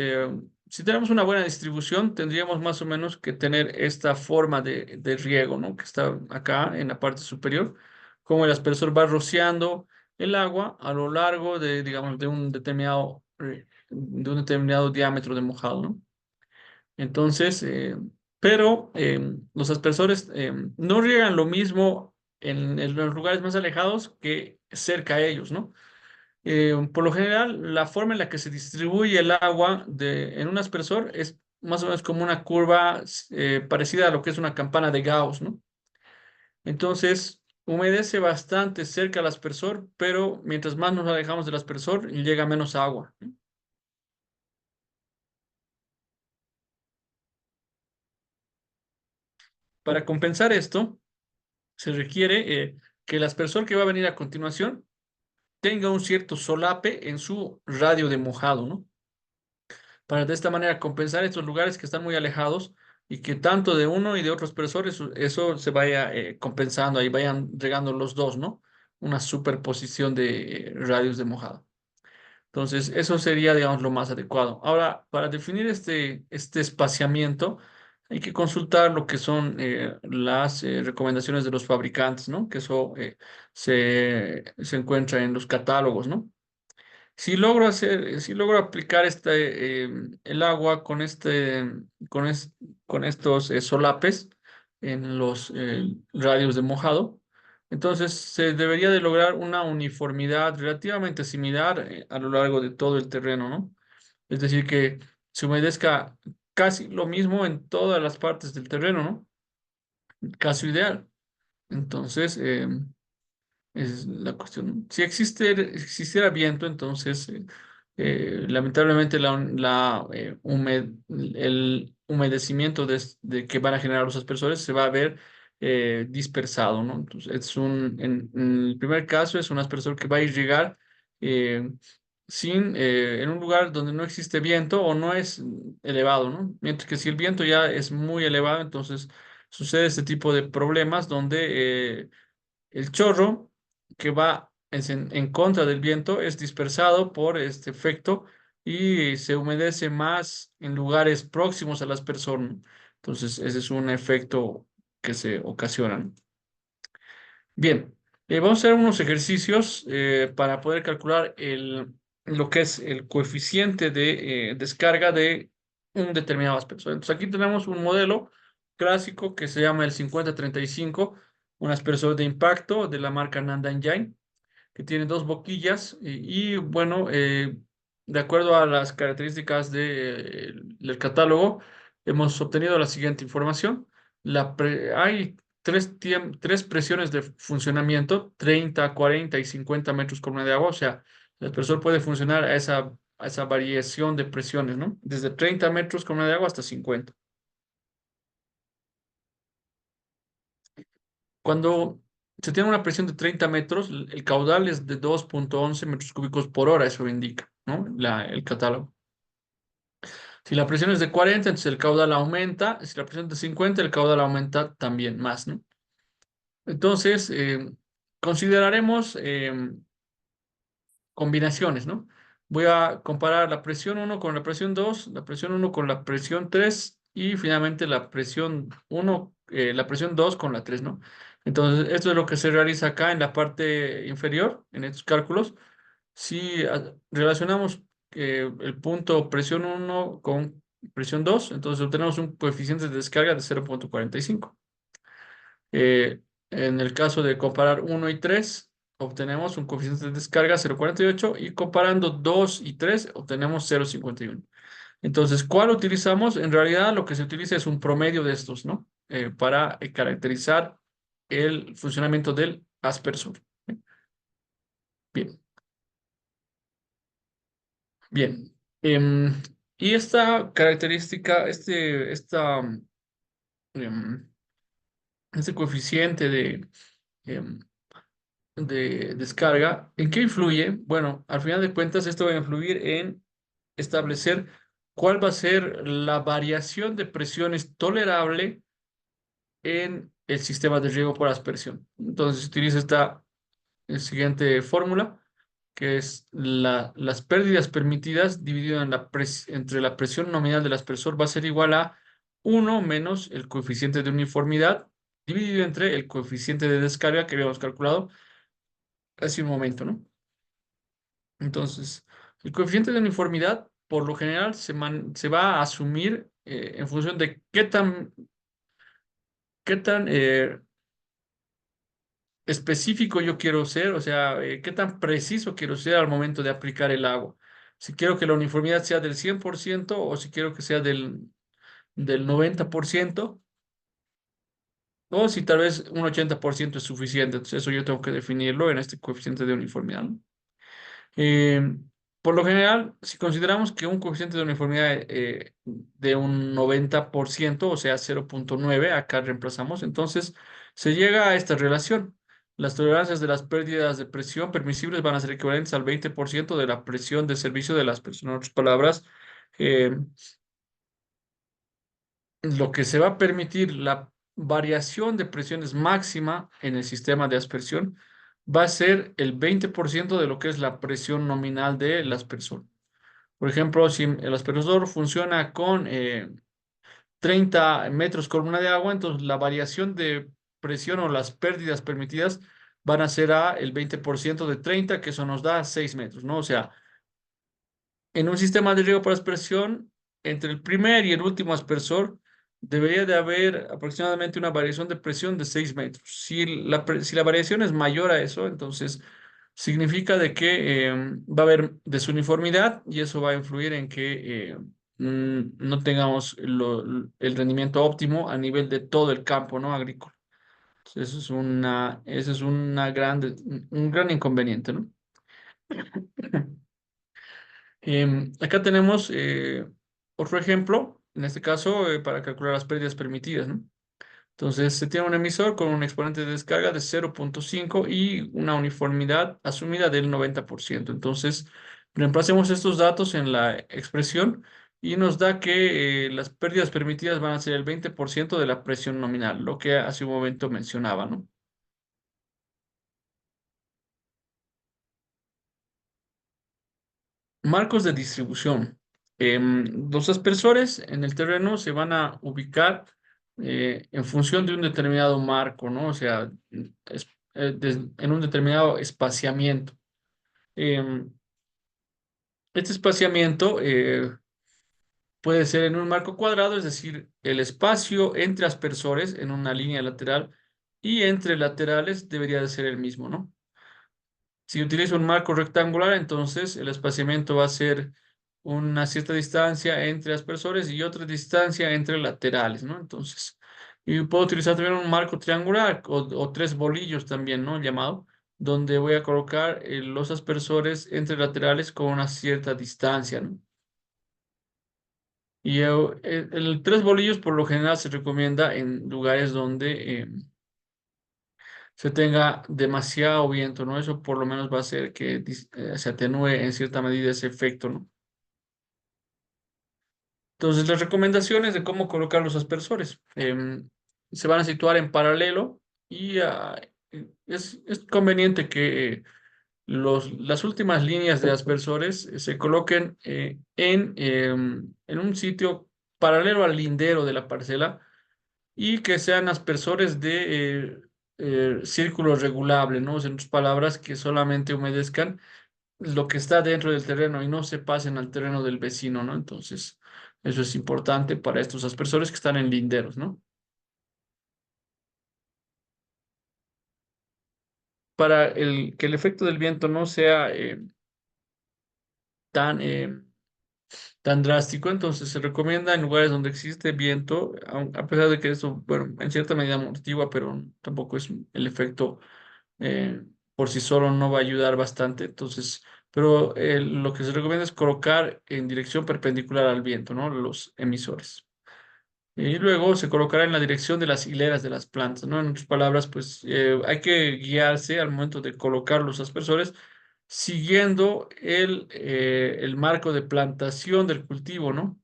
si tenemos una buena distribución, tendríamos más o menos que tener esta forma de riego, ¿no? Que está acá en la parte superior, como el aspersor va rociando el agua a lo largo digamos, de un determinado diámetro de mojado, ¿no? Entonces, pero los aspersores no riegan lo mismo en los lugares más alejados que cerca a ellos, ¿no? Por lo general, la forma en la que se distribuye el agua en un aspersor es más o menos como una curva parecida a lo que es una campana de Gauss, ¿no? Entonces, humedece bastante cerca al aspersor, pero mientras más nos alejamos del aspersor, llega menos agua, ¿no? Para compensar esto, se requiere que el aspersor que va a venir a continuación tenga un cierto solape en su radio de mojado, ¿no? Para de esta manera compensar estos lugares que están muy alejados y que tanto de uno y de otro aspersor eso se vaya compensando, ahí vayan regando los dos, ¿no? Una superposición de radios de mojado. Entonces, eso sería, digamos, lo más adecuado. Ahora, para definir este espaciamiento, hay que consultar lo que son las recomendaciones de los fabricantes, ¿no? Que eso se encuentra en los catálogos, ¿no? Si logro aplicar el agua con, es- con estos solapes en los radios de mojado, entonces se debería de lograr una uniformidad relativamente similar a lo largo de todo el terreno, ¿no? Es decir, que se humedezca casi lo mismo en todas las partes del terreno, ¿no? Caso ideal. Entonces, es la cuestión. Si existiera viento, entonces, lamentablemente, el humedecimiento de que van a generar los aspersores se va a ver dispersado, ¿no? Entonces, en el primer caso, es un aspersor que va a irrigar eh, en un lugar donde no existe viento o no es elevado, ¿no? Mientras que si el viento ya es muy elevado, entonces sucede este tipo de problemas donde el chorro que va en contra del viento es dispersado por este efecto y se humedece más en lugares próximos a las personas. Entonces, ese es un efecto que se ocasiona. Bien, vamos a hacer unos ejercicios para poder calcular lo que es el coeficiente de descarga de un determinado aspersor. Entonces, aquí tenemos un modelo clásico que se llama el 5035, un aspersor de impacto de la marca Nanda Engine, que tiene dos boquillas bueno, de acuerdo a las características del catálogo, hemos obtenido la siguiente información. Hay tres presiones de funcionamiento, 30, 40 y 50 metros por unidad de agua, o sea, el aspersor puede funcionar a esa variación de presiones, ¿no? Desde 30 metros por unidad de agua hasta 50. Cuando se tiene una presión de 30 metros, el caudal es de 2,11 metros cúbicos por hora, eso indica, ¿no? El catálogo. Si la presión es de 40, entonces el caudal aumenta. Si la presión es de 50, el caudal aumenta también más, ¿no? Entonces, consideraremos combinaciones, ¿no? Voy a comparar la presión uno con la presión 2, la presión uno con la presión 3 y finalmente la presión 2 con la 3, ¿no? Entonces, esto es lo que se realiza acá en la parte inferior, en estos cálculos. Si relacionamos el punto presión uno con presión 2, entonces obtenemos un coeficiente de descarga de 0,45. Eh, en el caso de comparar uno y 3, obtenemos un coeficiente de descarga 0,48 y comparando 2 y 3 obtenemos 0,51. Entonces, ¿cuál utilizamos? En realidad lo que se utiliza es un promedio de estos, ¿no? Para caracterizar el funcionamiento del aspersor. Bien, bien. Y esta característica, em, este coeficiente em, de descarga, ¿en qué influye? Bueno, al final de cuentas, esto va a influir en establecer cuál va a ser la variación de presiones tolerable en el sistema de riego por aspersión. Entonces, se utiliza esta siguiente fórmula, que es las pérdidas permitidas dividido entre la presión nominal del aspersor va a ser igual a uno menos el coeficiente de uniformidad dividido entre el coeficiente de descarga que habíamos calculado hace un momento, ¿no? Entonces, el coeficiente de uniformidad, por lo general, se va a asumir en función de qué tan específico yo quiero ser, o sea, qué tan preciso quiero ser al momento de aplicar el agua. Si quiero que la uniformidad sea del 100% o si quiero que sea del 90% o si tal vez un 80% es suficiente. Entonces, eso yo tengo que definirlo en este coeficiente de uniformidad, ¿no? Eh, por lo general, si consideramos que un coeficiente de uniformidad de un 90%, o sea, 0,9, acá reemplazamos, entonces se llega a esta relación. Las tolerancias de las pérdidas de presión permisibles van a ser equivalentes al 20% de la presión de servicio de las personas. En otras palabras, eh, lo que se va a permitir, la variación de presiones máxima en el sistema de aspersión, va a ser el 20% de lo que es la presión nominal de las personas. Por ejemplo, si el aspersor funciona con 30 metros columna de agua, entonces la variación de presión o las pérdidas permitidas van a ser a el 20% de 30, que eso nos da 6 metros, ¿no? O sea, en un sistema de riego por aspersión, entre el primer y el último aspersor, debería de haber aproximadamente una variación de presión de 6 metros. Si la variación es mayor a eso, entonces significa de que va a haber desuniformidad y eso va a influir en que no tengamos el rendimiento óptimo a nivel de todo el campo, ¿no? Agrícola. Entonces, eso es un gran inconveniente, ¿no? Acá tenemos otro ejemplo, en este caso, para calcular las pérdidas permitidas, ¿no? Entonces, se tiene un emisor con un exponente de descarga de 0,5 y una uniformidad asumida del 90%. Entonces, reemplacemos estos datos en la expresión y nos da que las pérdidas permitidas van a ser el 20% de la presión nominal, lo que hace un momento mencionaba, ¿no? Marcos de distribución. Los aspersores en el terreno se van a ubicar en función de un determinado marco, ¿no? O sea, en un determinado espaciamiento. Em, este espaciamiento puede ser en un marco cuadrado, es decir, el espacio entre aspersores en una línea lateral y entre laterales debería de ser el mismo, ¿no? Si utilizo un marco rectangular, entonces el espaciamiento va a ser una cierta distancia entre aspersores y otra distancia entre laterales, ¿no? Entonces, y puedo utilizar también un marco triangular o tres bolillos también, ¿no? Llamado, donde voy a colocar los aspersores entre laterales con una cierta distancia, ¿no? Y el tres bolillos por lo general se recomienda en lugares donde se tenga demasiado viento, ¿no? Eso por lo menos va a hacer que se atenúe en cierta medida ese efecto, ¿no? Entonces, las recomendaciones de cómo colocar los aspersores se van a situar en paralelo y es conveniente que las últimas líneas de aspersores se coloquen en un sitio paralelo al lindero de la parcela y que sean aspersores de círculo regulable, ¿no? O sea, en otras palabras, que solamente humedezcan lo que está dentro del terreno y no se pasen al terreno del vecino, ¿no? Entonces, eso es importante para estos aspersores que están en linderos, ¿no? Para que el efecto del viento no sea tan, tan drástico, entonces se recomienda en lugares donde existe viento, a pesar de que eso, bueno, en cierta medida amortigua, pero tampoco es el efecto por sí solo no va a ayudar bastante. Entonces, pero lo que se recomienda es colocar en dirección perpendicular al viento, ¿no? Los emisores. Y luego se colocará en la dirección de las hileras de las plantas, ¿no? En otras palabras, pues hay que guiarse al momento de colocar los aspersores siguiendo el marco de plantación del cultivo, ¿no?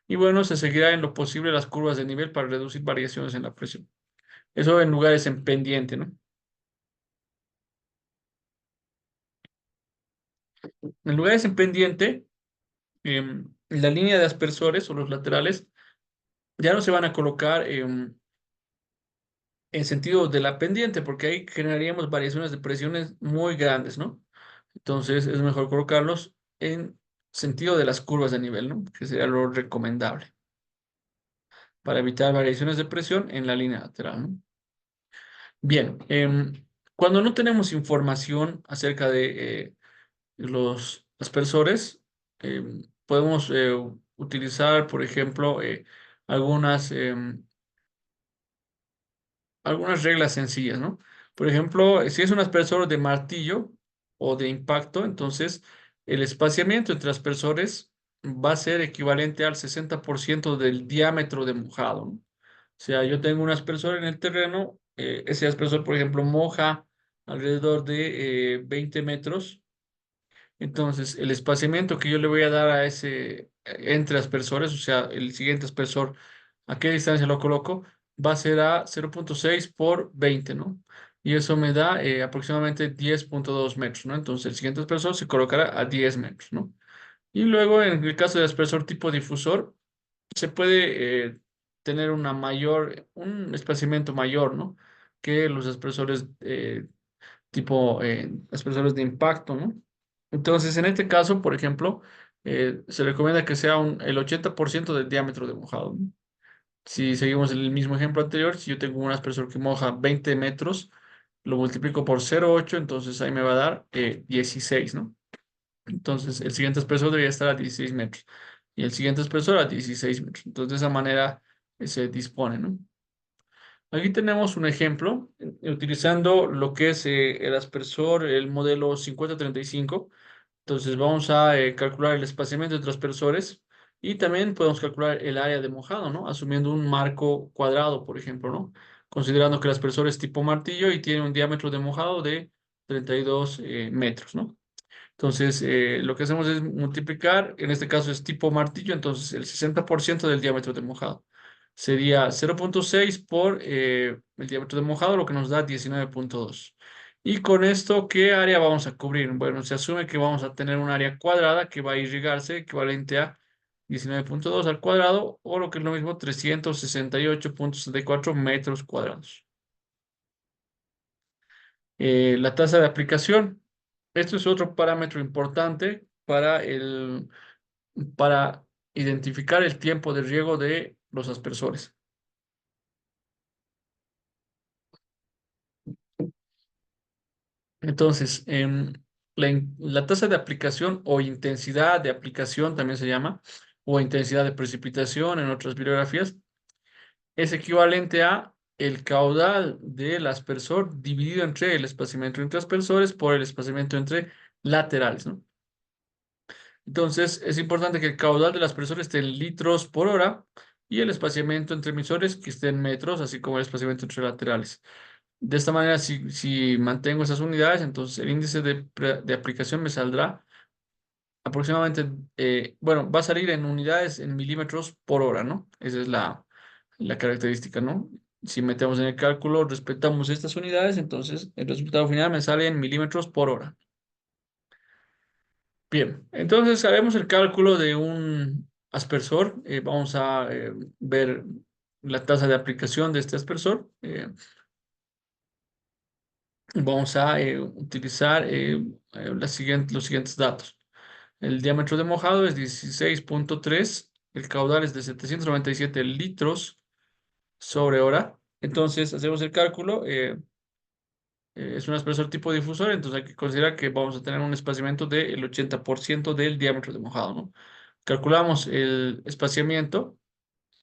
Y bueno, se seguirá en lo posible las curvas de nivel para reducir variaciones en la presión. Eso en lugares en pendiente, ¿no? En lugares en pendiente, la línea de aspersores o los laterales ya no se van a colocar en sentido de la pendiente, porque ahí generaríamos variaciones de presiones muy grandes, ¿no? Entonces es mejor colocarlos en sentido de las curvas de nivel, ¿no? Que sería lo recomendable para evitar variaciones de presión en la línea lateral, ¿no? Bien, cuando no tenemos información acerca de los aspersores, podemos utilizar, por ejemplo, algunas algunas reglas sencillas, ¿no? Por ejemplo, si es un aspersor de martillo o de impacto, entonces el espaciamiento entre aspersores va a ser equivalente al 60% del diámetro de mojado, ¿no? O sea, yo tengo un aspersor en el terreno, ese aspersor, por ejemplo, moja alrededor de 20 metros, entonces, el espaciamiento que yo le voy a dar a entre aspersores, o sea, el siguiente aspersor, ¿a qué distancia lo coloco? Va a ser a 0,6 por 20, ¿no? Y eso me da aproximadamente 10,2 metros, ¿no? Entonces, el siguiente aspersor se colocará a 10 metros, ¿no? Y luego, en el caso de aspersor tipo difusor, se puede tener un espaciamiento mayor, ¿no? Que los expresores tipo expresores de impacto, ¿no? Entonces, en este caso, por ejemplo, se recomienda que sea el 80% del diámetro de mojado, ¿no? Si seguimos el mismo ejemplo anterior, si yo tengo un aspersor que moja 20 metros, lo multiplico por 0,8, entonces ahí me va a dar 16, ¿no? Entonces, el siguiente espesor debería estar a 16 metros y el siguiente espesor a 16 metros. Entonces, de esa manera se dispone, ¿no? Aquí tenemos un ejemplo utilizando lo que es el aspersor, el modelo 5035. Entonces, vamos a calcular el espaciamiento entre aspersores y también podemos calcular el área de mojado, ¿no? Asumiendo un marco cuadrado, por ejemplo, ¿no? Considerando que el aspersor es tipo martillo y tiene un diámetro de mojado de 32 metros, ¿no? Entonces, lo que hacemos es multiplicar, en este caso es tipo martillo, entonces el 60% del diámetro de mojado. Sería 0,6 por el diámetro de mojado, lo que nos da 19,2. Y con esto, ¿qué área vamos a cubrir? Bueno, se asume que vamos a tener un área cuadrada que va a irrigarse, equivalente a 19,2 al cuadrado, o lo que es lo mismo, 368,64 metros cuadrados. La tasa de aplicación. Esto es otro parámetro importante para identificar el tiempo de riego de los aspersores. Entonces, la tasa de aplicación o intensidad de aplicación también se llama, o intensidad de precipitación en otras bibliografías, es equivalente a el caudal del aspersor dividido entre el espaciamiento entre aspersores por el espaciamiento entre laterales, ¿no? Entonces, es importante que el caudal del aspersor esté en litros por hora y el espaciamiento entre emisores que esté en metros, así como el espaciamiento entre laterales. De esta manera, si mantengo esas unidades, entonces el índice de aplicación me saldrá aproximadamente, bueno, va a salir en unidades en milímetros por hora, ¿no? Esa es la característica, ¿no? Si metemos en el cálculo, respetamos estas unidades, entonces el resultado final me sale en milímetros por hora. Bien, entonces haremos el cálculo de un aspersor. Vamos a ver la tasa de aplicación de este aspersor. Vamos a utilizar los siguientes datos. El diámetro de mojado es 16,3. El caudal es de 797 litros sobre hora. Entonces hacemos el cálculo. Es un aspersor tipo difusor, entonces hay que considerar que vamos a tener un espaciamiento del 80% del diámetro de mojado, ¿no? Calculamos el espaciamiento,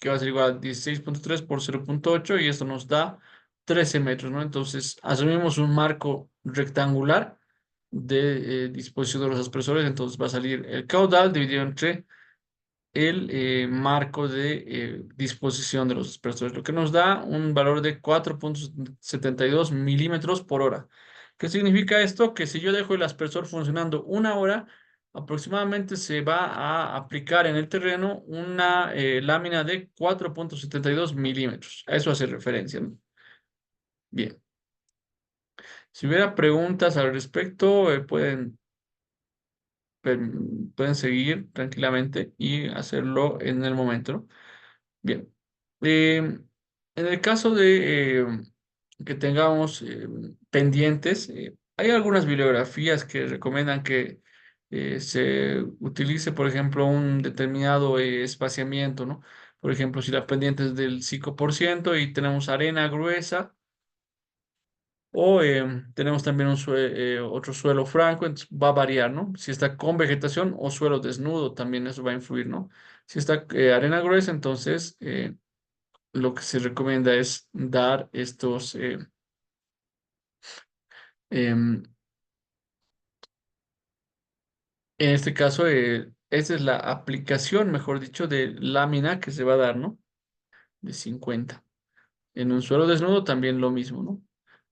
que va a ser igual a 16,3 por 0,8 y esto nos da 13 metros, ¿no? Entonces asumimos un marco rectangular de disposición de los aspersores, entonces va a salir el caudal dividido entre el marco de disposición de los dispersores, lo que nos da un valor de 4,72 milímetros por hora. ¿Qué significa esto? Que si yo dejo el aspersor funcionando una hora, aproximadamente se va a aplicar en el terreno una lámina de 4,72 milímetros. A eso hace referencia, ¿no? Bien. Si hubiera preguntas al respecto, pueden seguir tranquilamente y hacerlo en el momento, ¿no? Bien. En el caso de que tengamos pendientes, hay algunas bibliografías que recomiendan que se utilice, por ejemplo, un determinado espaciamiento, ¿no? Por ejemplo, si la pendiente es del 5% y tenemos arena gruesa, o tenemos también otro suelo franco, entonces va a variar, ¿no? Si está con vegetación o suelo desnudo, también eso va a influir, ¿no? Si está arena gruesa, entonces lo que se recomienda es dar em, en este caso, esta es la aplicación, mejor dicho, de lámina que se va a dar, ¿no? De 50. En un suelo desnudo también lo mismo, ¿no?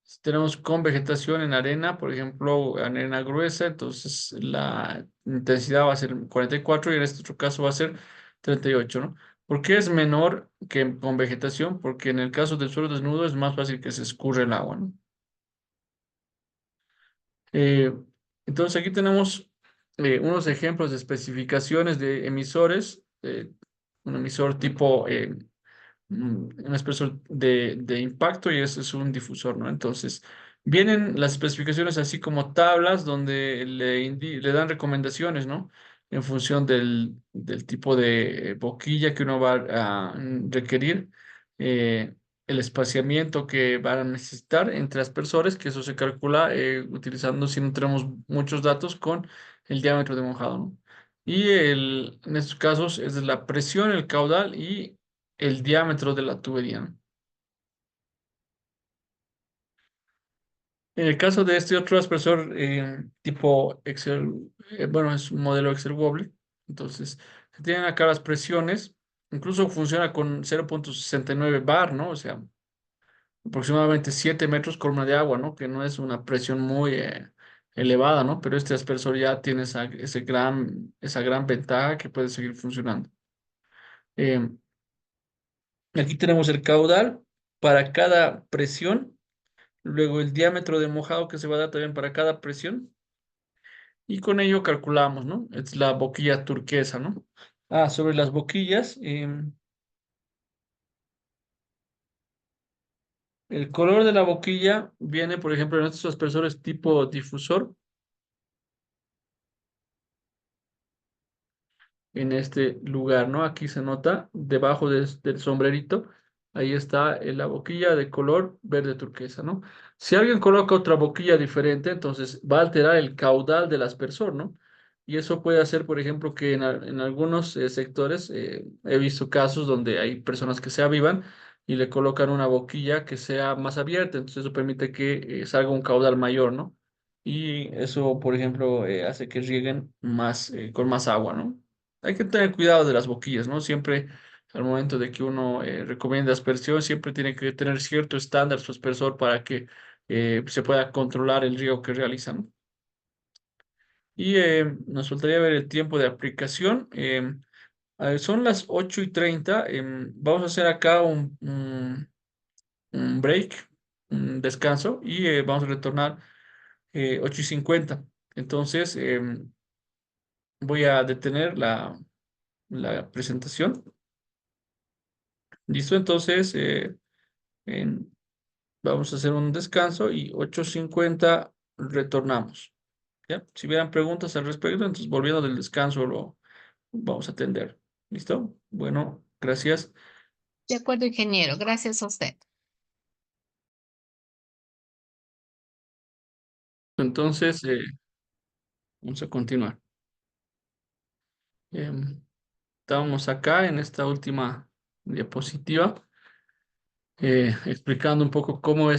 Si tenemos con vegetación en arena, por ejemplo, arena gruesa, entonces la intensidad va a ser 44 y en este otro caso va a ser 38, ¿no? ¿Por qué es menor que con vegetación? Porque en el caso del suelo desnudo es más fácil que se escurra el agua, ¿no? Eh, entonces aquí tenemos unos ejemplos de especificaciones de emisores. un emisor tipo un espesor de impacto y ese es un difusor, ¿no? Entonces, vienen las especificaciones así como tablas donde le dan recomendaciones, ¿no? En función del tipo de boquilla que uno va a requerir, el espaciamiento que van a necesitar entre aspersores, que eso se calcula utilizando, si no tenemos muchos datos, con el diámetro de mojado, ¿no? En estos casos es la presión, el caudal y el diámetro de la tubería, ¿no? En el caso de este otro aspersor tipo Excel, bueno, es un modelo Excel Wobble, entonces se tienen acá las presiones, incluso funciona con 0,69 bar, ¿no? O sea, aproximadamente 7 metros columna de agua, ¿no? Que no es una presión muy elevada, ¿no? Pero este aspersor ya tiene esa gran ventaja que puede seguir funcionando. Eh, Aquí tenemos el caudal para cada presión. Luego el diámetro de mojado que se va a dar también para cada presión. Y con ello calculamos, ¿no? Es la boquilla turquesa, ¿no? Sobre las boquillas, el color de la boquilla viene, por ejemplo, en estos aspersores tipo difusor. En este lugar, ¿no? Aquí se nota, debajo del sombrerito, ahí está la boquilla de color verde turquesa, ¿no? Si alguien coloca otra boquilla diferente, entonces va a alterar el caudal del aspersor, ¿no? Y eso puede hacer, por ejemplo, que en algunos sectores he visto casos donde hay personas que se avivan y le colocan una boquilla que sea más abierta, entonces eso permite que salga un caudal mayor, ¿no? Y eso, por ejemplo, hace que rieguen más, con más agua, ¿no? Hay que tener cuidado de las boquillas, ¿no? Siempre al momento de que uno recomienda aspersión, siempre tiene que tener cierto estándar su aspersor para que se pueda controlar el riego que realiza, ¿no? Y nos faltaría ver el tiempo de aplicación. Son las 8:30. Vamos a hacer acá un break, un descanso, y vamos a retornar 8:50. Entonces, voy a detener la presentación. ¿Listo? Entonces, en- vamos a hacer un descanso y 8:50 retornamos. ¿Ya? Si hubieran preguntas al respecto, entonces volviendo del descanso lo vamos a atender. ¿Listo? Bueno, gracias. De acuerdo, ingeniero. Gracias a usted. Entonces, vamos a continuar. Estábamos acá en esta última diapositiva explicando un poco cómo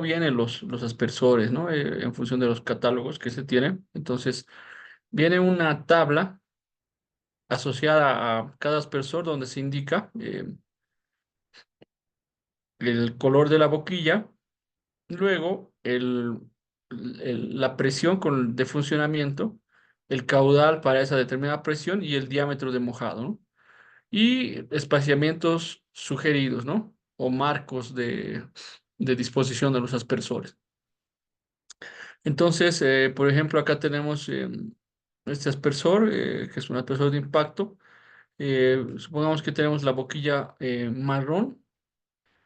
vienen los aspersores, ¿no? En función de los catálogos que se tienen. Entonces, viene una tabla asociada a cada aspersor donde se indica el color de la boquilla, luego la presión de funcionamiento, el caudal para esa determinada presión y el diámetro de mojado, ¿no? Y espaciamientos sugeridos, ¿no? O marcos de disposición de los aspersores. Entonces, por ejemplo, acá tenemos este aspersor, que es un aspersor de impacto. Supongamos que tenemos la boquilla marrón.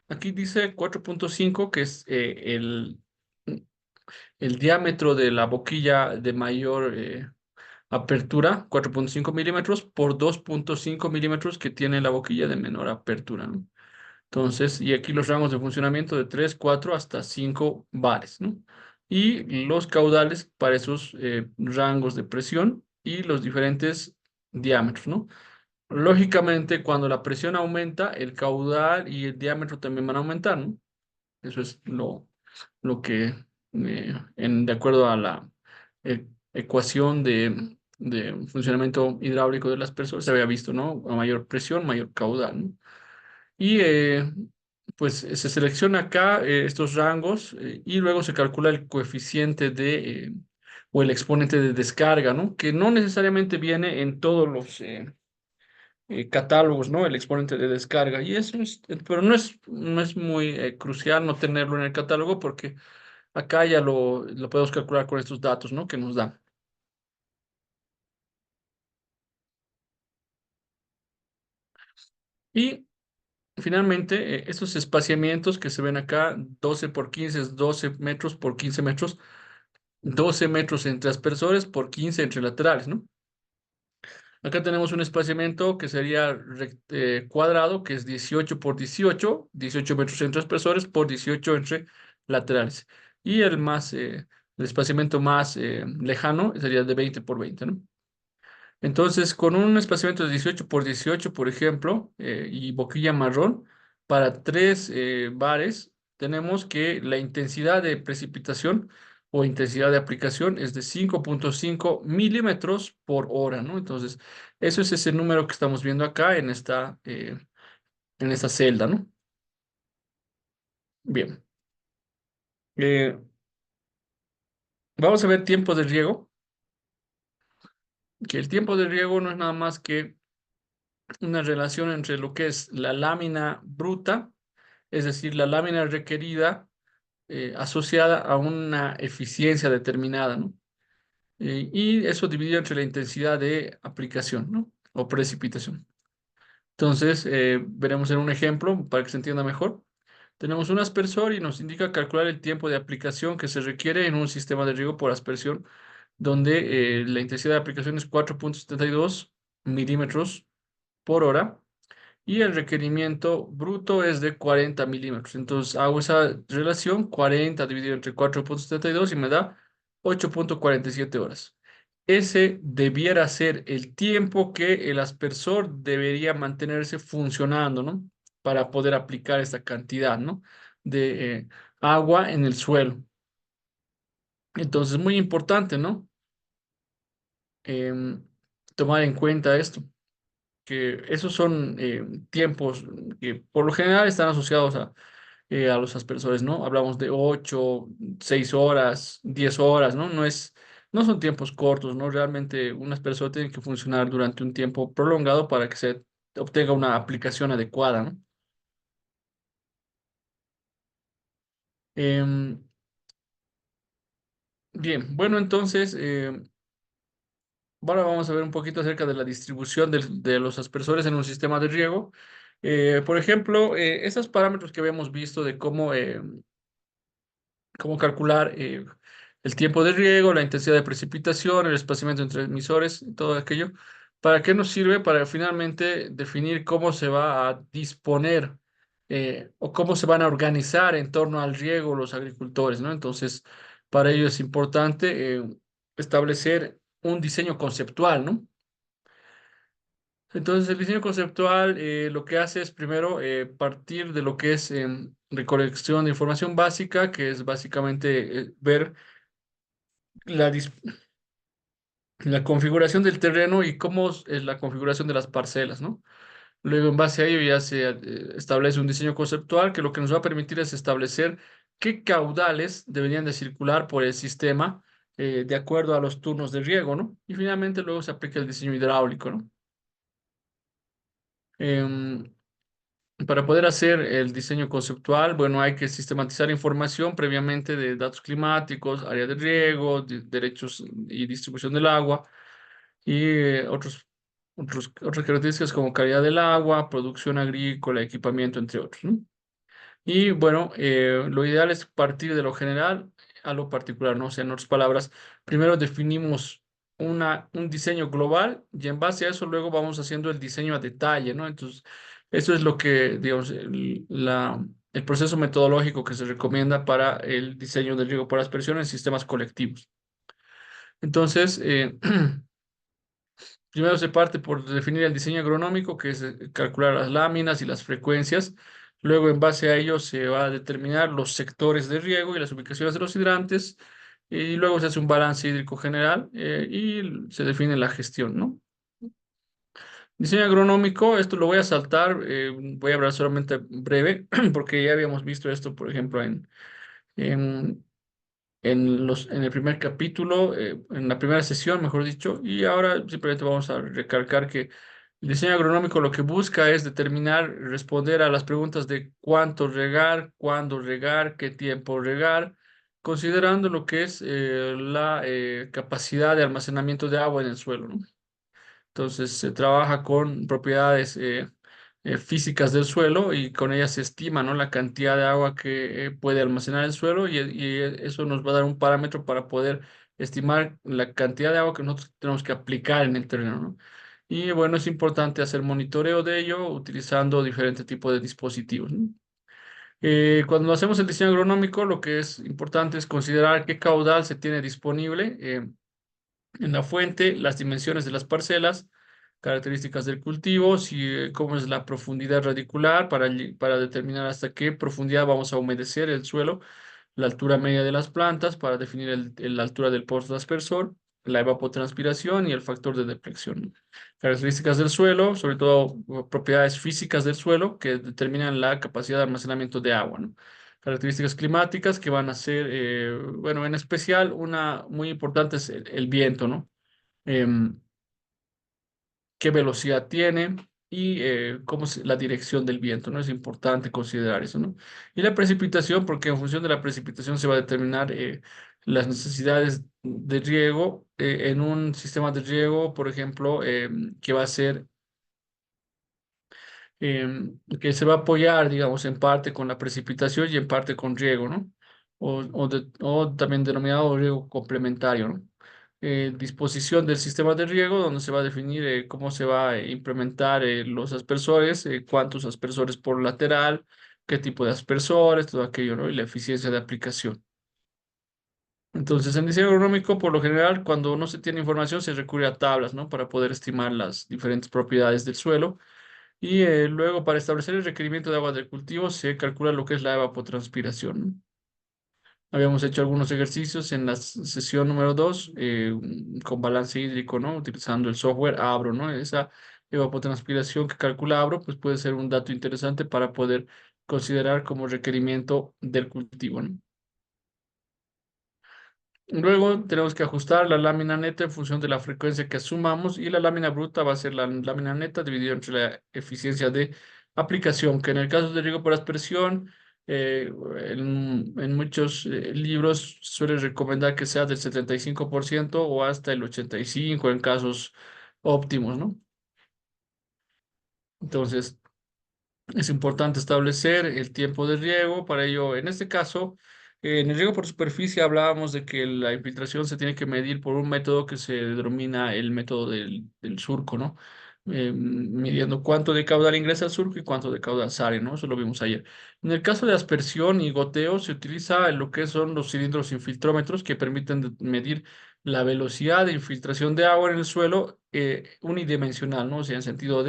Aquí dice 4,5, que es el diámetro de la boquilla de mayor apertura, 4,5 milímetros, por 2,5 milímetros que tiene la boquilla de menor apertura, ¿no? Entonces, y aquí los rangos de funcionamiento de 3, 4 hasta 5 bares, ¿no? Y los caudales para esos rangos de presión y los diferentes diámetros, ¿no? Lógicamente, cuando la presión aumenta, el caudal y el diámetro también van a aumentar, ¿no? Eso es lo que, de acuerdo a la ecuación de funcionamiento hidráulico de las personas, se había visto, ¿no? A mayor presión, mayor caudal, ¿no? Y pues se selecciona acá estos rangos y luego se calcula el coeficiente o el exponente de descarga, ¿no? Que no necesariamente viene en todos los catálogos, ¿no? El exponente de descarga. Y eso pero no es muy crucial no tenerlo en el catálogo porque acá ya lo podemos calcular con estos datos, ¿no? Que nos dan. Y finalmente, estos espaciamientos que se ven acá, 12 por 15 es 12 metros por 15 metros, 12 metros entre aspersores por 15 entre laterales, ¿no? Acá tenemos un espaciamiento que sería cuadrado, que es 18 por 18, 18 metros entre aspersores por 18 entre laterales. Y el espaciamiento más lejano sería de 20 por 20, ¿no? Entonces, con un espaciamiento de 18 por 18, por ejemplo, y boquilla marrón, para tres bares, tenemos que la intensidad de precipitación o intensidad de aplicación es de 5,5 milímetros por hora, ¿no? Entonces, eso es ese número que estamos viendo acá en esta celda, ¿no? Bien. Eh, Vamos a ver tiempo de riego, que el tiempo de riego no es nada más que una relación entre lo que es la lámina bruta, es decir, la lámina requerida asociada a una eficiencia determinada, ¿no? Y eso dividido entre la intensidad de aplicación, ¿no? O precipitación. Entonces, veremos en un ejemplo para que se entienda mejor. Tenemos un aspersor y nos indica calcular el tiempo de aplicación que se requiere en un sistema de riego por aspersión, donde la intensidad de aplicación es 4,72 milímetros por hora y el requerimiento bruto es de 40 milímetros. Entonces hago esa relación, 40 dividido entre 4,72 y me da 8,47 horas. Ese debiera ser el tiempo que el aspersor debería mantenerse funcionando, ¿no? Para poder aplicar esta cantidad, ¿no? De agua en el suelo. Entonces, muy importante, ¿no? Em, Tomar en cuenta esto, que esos son tiempos que por lo general están asociados a los aspersores, ¿no? Hablamos de 8, 6 horas, 10 horas, ¿no? No son tiempos cortos, ¿no? Realmente un aspersor tiene que funcionar durante un tiempo prolongado para que se obtenga una aplicación adecuada, ¿no? Em, Bien, bueno, entonces, ahora vamos a ver un poquito acerca de la distribución de los aspersores en un sistema de riego. Por ejemplo, esos parámetros que habíamos visto de cómo calcular el tiempo de riego, la intensidad de precipitación, el espaciamiento entre emisores, todo aquello. ¿Para qué nos sirve? Para finalmente definir cómo se va a disponer o cómo se van a organizar en torno al riego los agricultores, ¿no? Entonces, para ello es importante establecer un diseño conceptual, ¿no? Entonces, el diseño conceptual lo que hace es primero partir de lo que es recolección de información básica, que es básicamente ver la, dis- la configuración del terreno y cómo es la configuración de las parcelas, ¿no? Luego, en base a ello, ya se establece un diseño conceptual que lo que nos va a permitir es establecer qué caudales deberían de circular por el sistema de acuerdo a los turnos de riego, ¿no? Y finalmente luego se aplica el diseño hidráulico, ¿no? Em, Para poder hacer el diseño conceptual, bueno, hay que sistematizar información previamente de datos climáticos, área de riego, derechos y distribución del agua y otras características como calidad del agua, producción agrícola, equipamiento, entre otros, ¿no? Y bueno, lo ideal es partir de lo general a lo particular, ¿no? O sea, en otras palabras, primero definimos un diseño global y en base a eso luego vamos haciendo el diseño a detalle, ¿no? Entonces, eso es lo que, digamos, el proceso metodológico que se recomienda para el diseño del riego por aspersión en sistemas colectivos. Entonces, primero se parte por definir el diseño agronómico, que es calcular las láminas y las frecuencias. Luego, en base a ello, se va a determinar los sectores de riego y las ubicaciones de los hidrantes. Y luego se hace un balance hídrico general y se define la gestión, ¿no? Diseño agronómico, esto lo voy a saltar, voy a hablar solamente breve, porque ya habíamos visto esto, por ejemplo, en en el primer capítulo, en la primera sesión, mejor dicho, y ahora simplemente vamos a recalcar que el diseño agronómico lo que busca es determinar, responder a las preguntas de cuánto regar, cuándo regar, qué tiempo regar, considerando lo que es la capacidad de almacenamiento de agua en el suelo, ¿no? Entonces se trabaja con propiedades físicas del suelo y con ellas se estima, ¿no? La cantidad de agua que puede almacenar el suelo y eso nos va a dar un parámetro para poder estimar la cantidad de agua que nosotros tenemos que aplicar en el terreno, ¿no? Y bueno, es importante hacer monitoreo de ello utilizando diferentes tipos de dispositivos, ¿no? Cuando hacemos el diseño agronómico, lo que es importante es considerar qué caudal se tiene disponible. En la fuente, las dimensiones de las parcelas, características del cultivo, cómo es la profundidad radicular para determinar hasta qué profundidad vamos a humedecer el suelo, la altura media de las plantas para definir la altura del pozo aspersor, la evapotranspiración y el factor de deflexión. Características del suelo, sobre todo propiedades físicas del suelo que determinan la capacidad de almacenamiento de agua, ¿no? Características climáticas que van a ser, bueno, en especial una muy importante es el viento, ¿no? Em, Qué velocidad tiene y cómo es la dirección del viento, ¿no? Es importante considerar eso, ¿no? Y la precipitación, porque en función de la precipitación se va a determinar las necesidades de riego en un sistema de riego, por ejemplo, que va a ser que se va a apoyar, digamos, en parte con la precipitación y en parte con riego, ¿no? O también denominado riego complementario, ¿no? Disposición del sistema de riego, donde se va a definir cómo se va a implementar los aspersores, cuántos aspersores por lateral, qué tipo de aspersores, todo aquello, ¿no? Y la eficiencia de aplicación. Entonces, en diseño agronómico, por lo general, cuando no se tiene información, se recurre a tablas, ¿no? Para poder estimar las diferentes propiedades del suelo y luego, para establecer el requerimiento de agua del cultivo, se calcula lo que es la evapotranspiración, ¿no? Habíamos hecho algunos ejercicios en la sesión número 2 con balance hídrico, ¿no? Utilizando el software Abro, ¿no? Esa evapotranspiración que calcula Abro, pues puede ser un dato interesante para poder considerar como requerimiento del cultivo, ¿no? Luego tenemos que ajustar la lámina neta en función de la frecuencia que asumamos y la lámina bruta va a ser la lámina neta dividida entre la eficiencia de aplicación, que en el caso de riego por aspersión, en muchos libros suele recomendar que sea del 75% o hasta el 85% en casos óptimos, ¿no? Entonces, es importante establecer el tiempo de riego. Para ello, en este caso, en el riego por superficie hablábamos de que la infiltración se tiene que medir por un método que se denomina el método del surco, ¿no? Midiendo cuánto de caudal ingresa al surco y cuánto de caudal sale, ¿no? Eso lo vimos ayer. En el caso de aspersión y goteo se utiliza lo que son los cilindros infiltrómetros que permiten medir la velocidad de infiltración de agua en el suelo unidimensional, ¿no? O sea, en sentido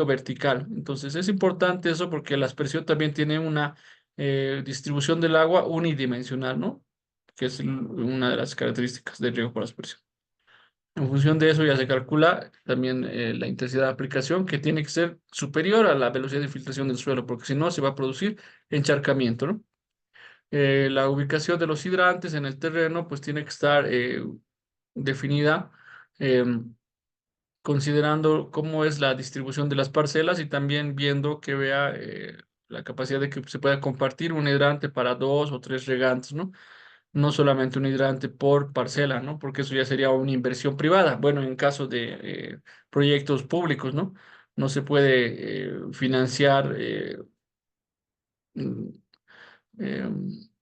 vertical. Entonces es importante eso porque la aspersión también tiene una distribución del agua unidimensional, ¿no? Que es una de las características del riego por aspersión. En función de eso ya se calcula también la intensidad de aplicación que tiene que ser superior a la velocidad de infiltración del suelo, porque si no se va a producir encharcamiento, ¿no? La ubicación de los hidrantes en el terreno pues tiene que estar definida. em, Considerando cómo es la distribución de las parcelas y también viendo que vea la capacidad de que se pueda compartir un hidrante para dos o tres regantes, ¿no? No solamente un hidrante por parcela, ¿no? Porque eso ya sería una inversión privada. Bueno, en caso de proyectos públicos, ¿no? No se puede financiar mm,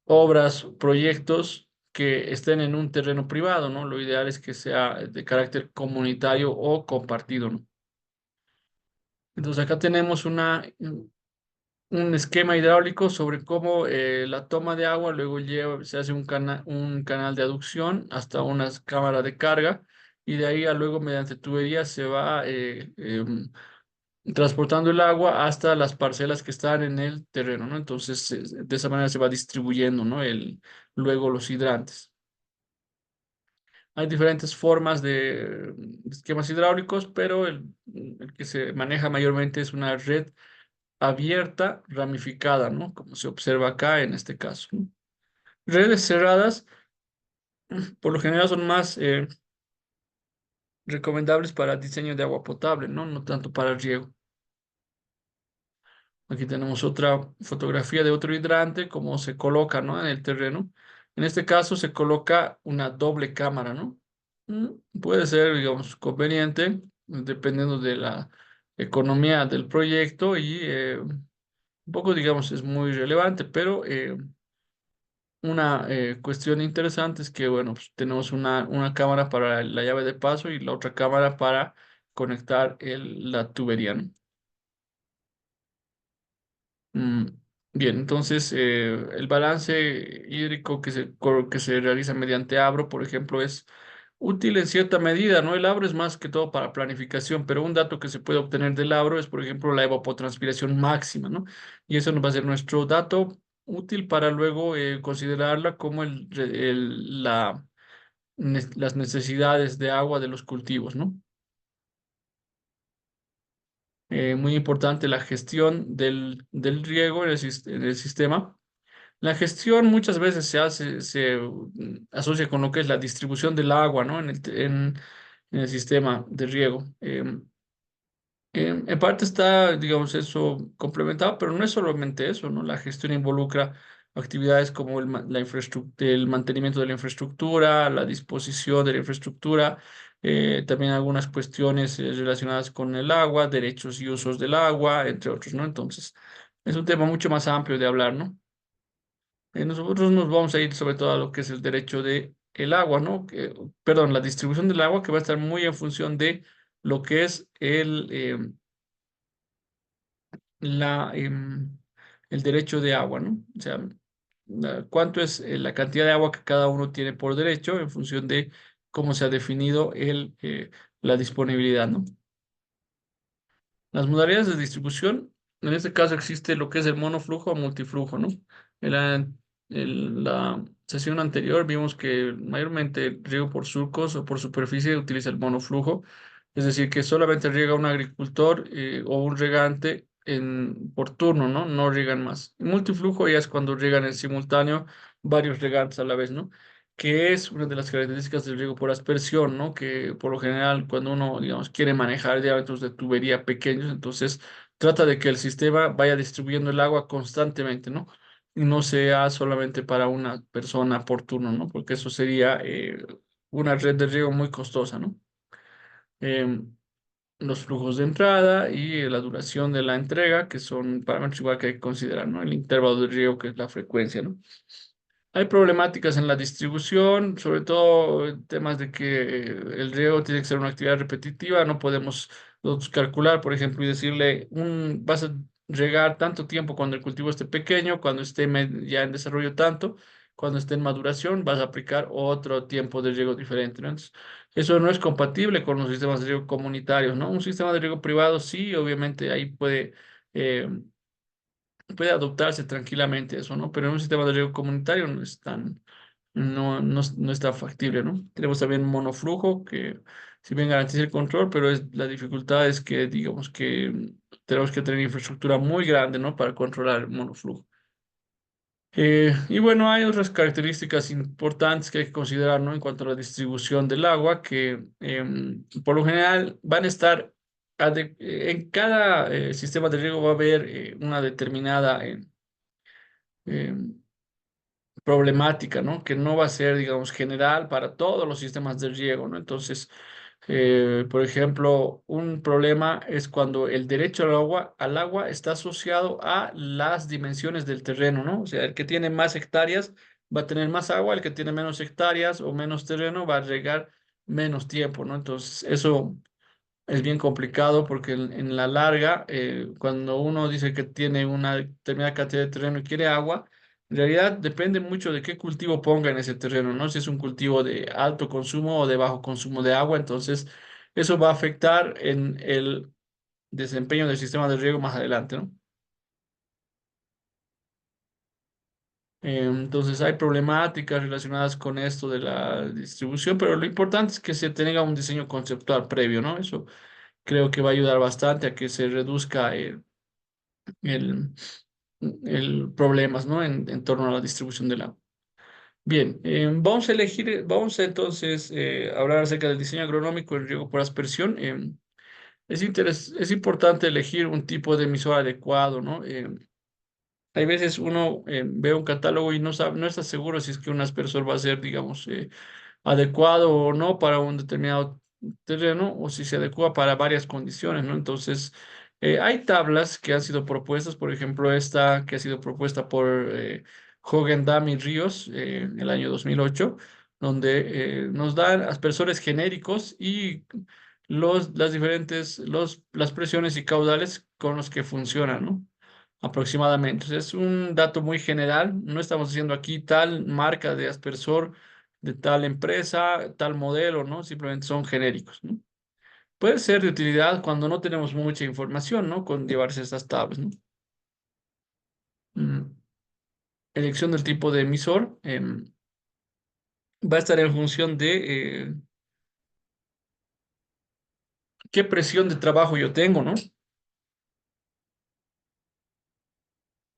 obras, proyectos que estén en un terreno privado, ¿no? Lo ideal es que sea de carácter comunitario o compartido, ¿no? Entonces acá tenemos un esquema hidráulico sobre cómo la toma de agua luego se hace un canal de aducción hasta una cámara de carga y de ahí a luego mediante tuberías se va transportando el agua hasta las parcelas que están en el terreno, ¿no? Entonces de esa manera se va distribuyendo, ¿no? Luego los hidrantes. Hay diferentes formas de esquemas hidráulicos, pero el que se maneja mayormente es una red abierta, ramificada, ¿no? Como se observa acá en este caso, ¿no? Redes cerradas, por lo general, son más recomendables para diseño de agua potable, ¿no? No tanto para riego. Aquí tenemos otra fotografía de otro hidrante, cómo se coloca, ¿no? En el terreno. En este caso se coloca una doble cámara, ¿no? Puede ser, digamos, conveniente, dependiendo de economía del proyecto y un poco, digamos, es muy relevante, pero una cuestión interesante es que, bueno, pues tenemos una cámara para la llave de paso y la otra cámara para conectar la tubería, ¿no? Mm, Bien, entonces el balance hídrico que se realiza mediante Abro, por ejemplo, es útil en cierta medida, ¿no? El Abro es más que todo para planificación, pero un dato que se puede obtener del Abro es, por ejemplo, la evapotranspiración máxima, ¿no? Y eso nos va a ser nuestro dato útil para luego considerarla como las necesidades de agua de los cultivos, ¿no? Muy importante la gestión del riego en el sistema. La gestión muchas veces se asocia con lo que es la distribución del agua, ¿no? En el sistema de riego. En parte está, digamos, eso complementado, pero no es solamente eso, ¿no? La gestión involucra actividades como el mantenimiento de la infraestructura, la disposición de la infraestructura, también algunas cuestiones relacionadas con el agua, derechos y usos del agua, entre otros, ¿no? Entonces, es un tema mucho más amplio de hablar, ¿no? Nosotros nos vamos a ir sobre todo a lo que es el derecho de el agua, ¿no? Perdón, la distribución del agua que va a estar muy en función de lo que es el derecho de agua, ¿no? O sea, cuánto es la cantidad de agua que cada uno tiene por derecho en función de cómo se ha definido la disponibilidad, ¿no? Las modalidades de distribución, en este caso existe lo que es el monoflujo o multiflujo, ¿no? En la sesión anterior vimos que mayormente el riego por surcos o por superficie utiliza el monoflujo, es decir, que solamente riega un agricultor o un regante por turno, ¿no? No riegan más. El multiflujo ya es cuando riegan en simultáneo varios regantes a la vez, ¿no? Que es una de las características del riego por aspersión, ¿no? Que por lo general cuando uno, digamos, quiere manejar diámetros de tubería pequeños, entonces trata de que el sistema vaya distribuyendo el agua constantemente, ¿no? Y no sea solamente para una persona por turno, ¿no? Porque eso sería una red de riego muy costosa, ¿no? Em, los flujos de entrada y la duración de la entrega, que son parámetros igual que hay que considerar, ¿no? El intervalo de riego, que es la frecuencia, ¿no? Hay problemáticas en la distribución, sobre todo temas de que el riego tiene que ser una actividad repetitiva, no podemos nosotros calcular, por ejemplo, y decirle, vas a regar tanto tiempo cuando el cultivo esté pequeño, cuando esté ya en desarrollo tanto, cuando esté en maduración, vas a aplicar otro tiempo de riego diferente, ¿no? Entonces, eso no es compatible con los sistemas de riego comunitarios, ¿no? Un sistema de riego privado sí, obviamente ahí eh, puede adoptarse tranquilamente eso, ¿no? Pero en un sistema de riego comunitario no es tan factible, ¿no? Tenemos también monoflujo, que si bien garantiza el control, pero la dificultad es que, digamos que tenemos que tener infraestructura muy grande, ¿no? Para controlar el monoflujo. Y bueno, hay otras características importantes que hay que considerar, ¿no? En cuanto a la distribución del agua, que por lo general van a estar, en cada sistema de riego va a haber una determinada em, problemática, ¿no? Que no va a ser, digamos, general para todos los sistemas de riego, ¿no? Entonces, por ejemplo, un problema es cuando el derecho al agua está asociado a las dimensiones del terreno, ¿no? O sea, el que tiene más hectáreas va a tener más agua, el que tiene menos hectáreas o menos terreno va a regar menos tiempo, ¿no? Entonces, eso es bien complicado porque en la larga, cuando uno dice que tiene una determinada cantidad de terreno y quiere agua, en realidad depende mucho de qué cultivo ponga en ese terreno, ¿no? Si es un cultivo de alto consumo o de bajo consumo de agua, entonces eso va a afectar en el desempeño del sistema de riego más adelante, ¿no? Entonces hay problemáticas relacionadas con esto de la distribución, pero lo importante es que se tenga un diseño conceptual previo, ¿no? Eso creo que va a ayudar bastante a que se reduzca el, el problemas, ¿no? En torno a la distribución del agua. Bien, vamos a entonces hablar acerca del diseño agronómico del riego por aspersión. Es importante elegir un tipo de emisor adecuado, ¿no? Hay veces uno ve un catálogo y no está seguro si es que un aspersor va a ser, digamos, adecuado o no para un determinado terreno o si se adecua para varias condiciones, ¿no? Entonces, hay tablas que han sido propuestas, por ejemplo, esta que ha sido propuesta por Hogan Dam y Ríos en el año 2008, donde nos dan aspersores genéricos y las presiones y caudales con los que funcionan, ¿no? Aproximadamente. Entonces, es un dato muy general. No estamos diciendo aquí tal marca de aspersor de tal empresa, tal modelo, ¿no? Simplemente son genéricos, ¿no? Puede ser de utilidad cuando no tenemos mucha información, ¿no? Con llevarse estas tablas, ¿no? Mm, Elección del tipo de emisor va a estar en función de qué presión de trabajo yo tengo, ¿no?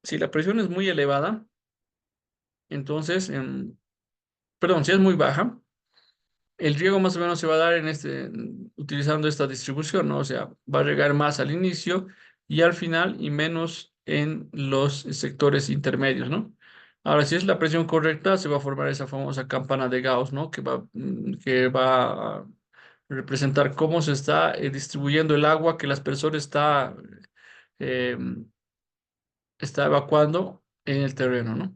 Si la presión es muy elevada, entonces, perdón, si es muy baja, el riego más o menos se va a dar utilizando esta distribución, ¿no? O sea, va a regar más al inicio y al final y menos en los sectores intermedios, ¿no? Ahora, si es la presión correcta, se va a formar esa famosa campana de Gauss, ¿no? Que va a representar cómo se está distribuyendo el agua que el aspersor eh, está evacuando en el terreno, ¿no?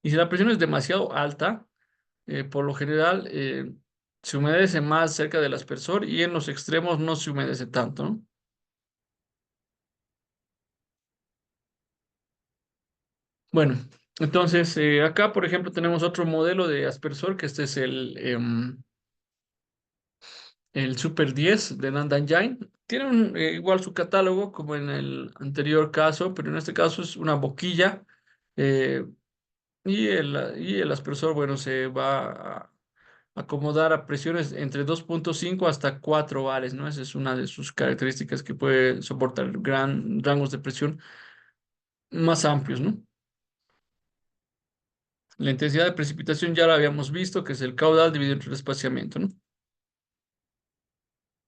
Y si la presión es demasiado alta, por lo general, se humedece más cerca del aspersor y en los extremos no se humedece tanto, ¿no? Bueno, entonces acá, por ejemplo, tenemos otro modelo de aspersor, que este es el Super 10 de Nandan Jain. Tiene igual su catálogo como en el anterior caso, pero en este caso es una boquilla eh, y el aspersor, bueno, se va a acomodar a presiones entre 2,5 hasta 4 bares, ¿no? Esa es una de sus características, que puede soportar gran rangos de presión más amplios, ¿no? La intensidad de precipitación ya la habíamos visto, que es el caudal dividido entre el espaciamiento, ¿no?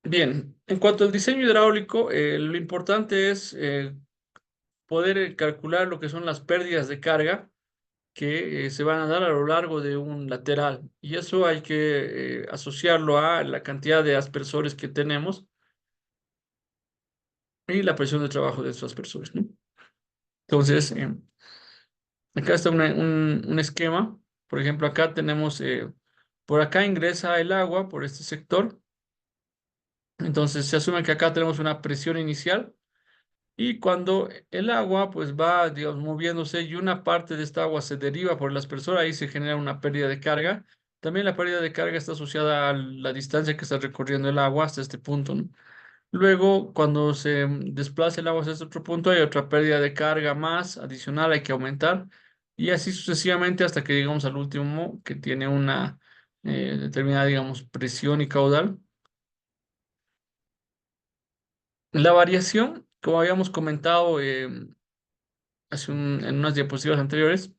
Bien, en cuanto al diseño hidráulico, lo importante es poder calcular lo que son las pérdidas de carga que se van a dar a lo largo de un lateral. Y eso hay que asociarlo a la cantidad de aspersores que tenemos y la presión de trabajo de estos aspersores, ¿no? Entonces, acá está un esquema. Por ejemplo, acá tenemos, por acá ingresa el agua por este sector. Entonces, se asume que acá tenemos una presión inicial. Y cuando el agua pues va, digamos, moviéndose y una parte de esta agua se deriva por el aspersor, ahí se genera una pérdida de carga. También la pérdida de carga está asociada a la distancia que está recorriendo el agua hasta este punto, ¿no? Luego, cuando se desplaza el agua hacia este otro punto, hay otra pérdida de carga más adicional, hay que aumentar. Y así sucesivamente hasta que llegamos al último, que tiene una determinada, digamos, presión y caudal. La variación, como habíamos comentado, en unas diapositivas anteriores,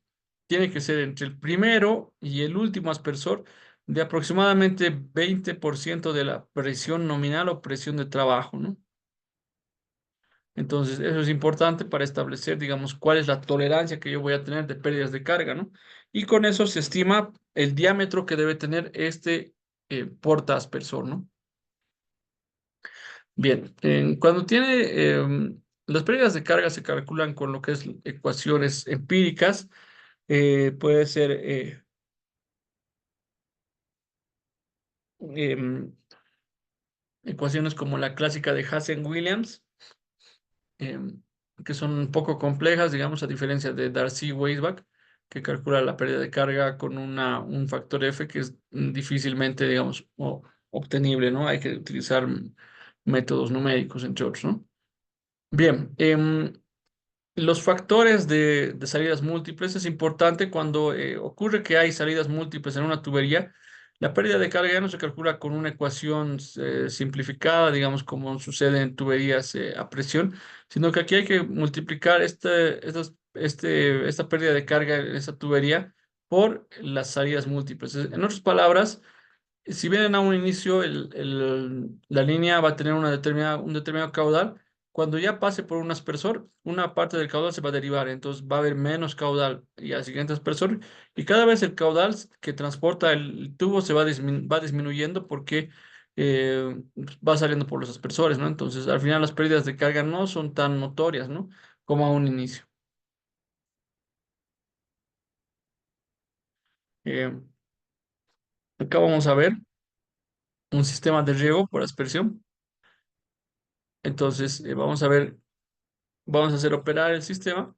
tiene que ser entre el primero y el último aspersor de aproximadamente 20% de la presión nominal o presión de trabajo, ¿no? Entonces, eso es importante para establecer, digamos, cuál es la tolerancia que yo voy a tener de pérdidas de carga, ¿no? Y con eso se estima el diámetro que debe tener este porta aspersor, ¿no? Bien, cuando las pérdidas de carga se calculan con lo que es ecuaciones empíricas. Puede ser em, ecuaciones como la clásica de Hassen-Williams, em, que son un poco complejas, digamos, a diferencia de Darcy-Weisbach, que calcula la pérdida de carga con un factor F que es difícilmente, digamos, obtenible, ¿no? Hay que utilizar métodos numéricos, entre otros, ¿no? Bien, los factores de salidas múltiples es importante cuando ocurre que hay salidas múltiples en una tubería. La pérdida de carga ya no se calcula con una ecuación simplificada, digamos, como sucede en tuberías a presión, sino que aquí hay que multiplicar esta pérdida de carga en esa tubería por las salidas múltiples. En otras palabras, si vienen a un inicio, la línea va a tener un determinado caudal, Cuando ya pase por un aspersor, una parte del caudal se va a derivar, entonces va a haber menos caudal y al siguiente aspersor, y cada vez el caudal que transporta el tubo se va disminuyendo porque va saliendo por los aspersores, ¿no? Entonces, al final las pérdidas de carga no son tan notorias, ¿no? Como a un inicio. Eh, Acá vamos a ver un sistema de riego por aspersión. Entonces, vamos a ver, vamos a hacer operar el sistema.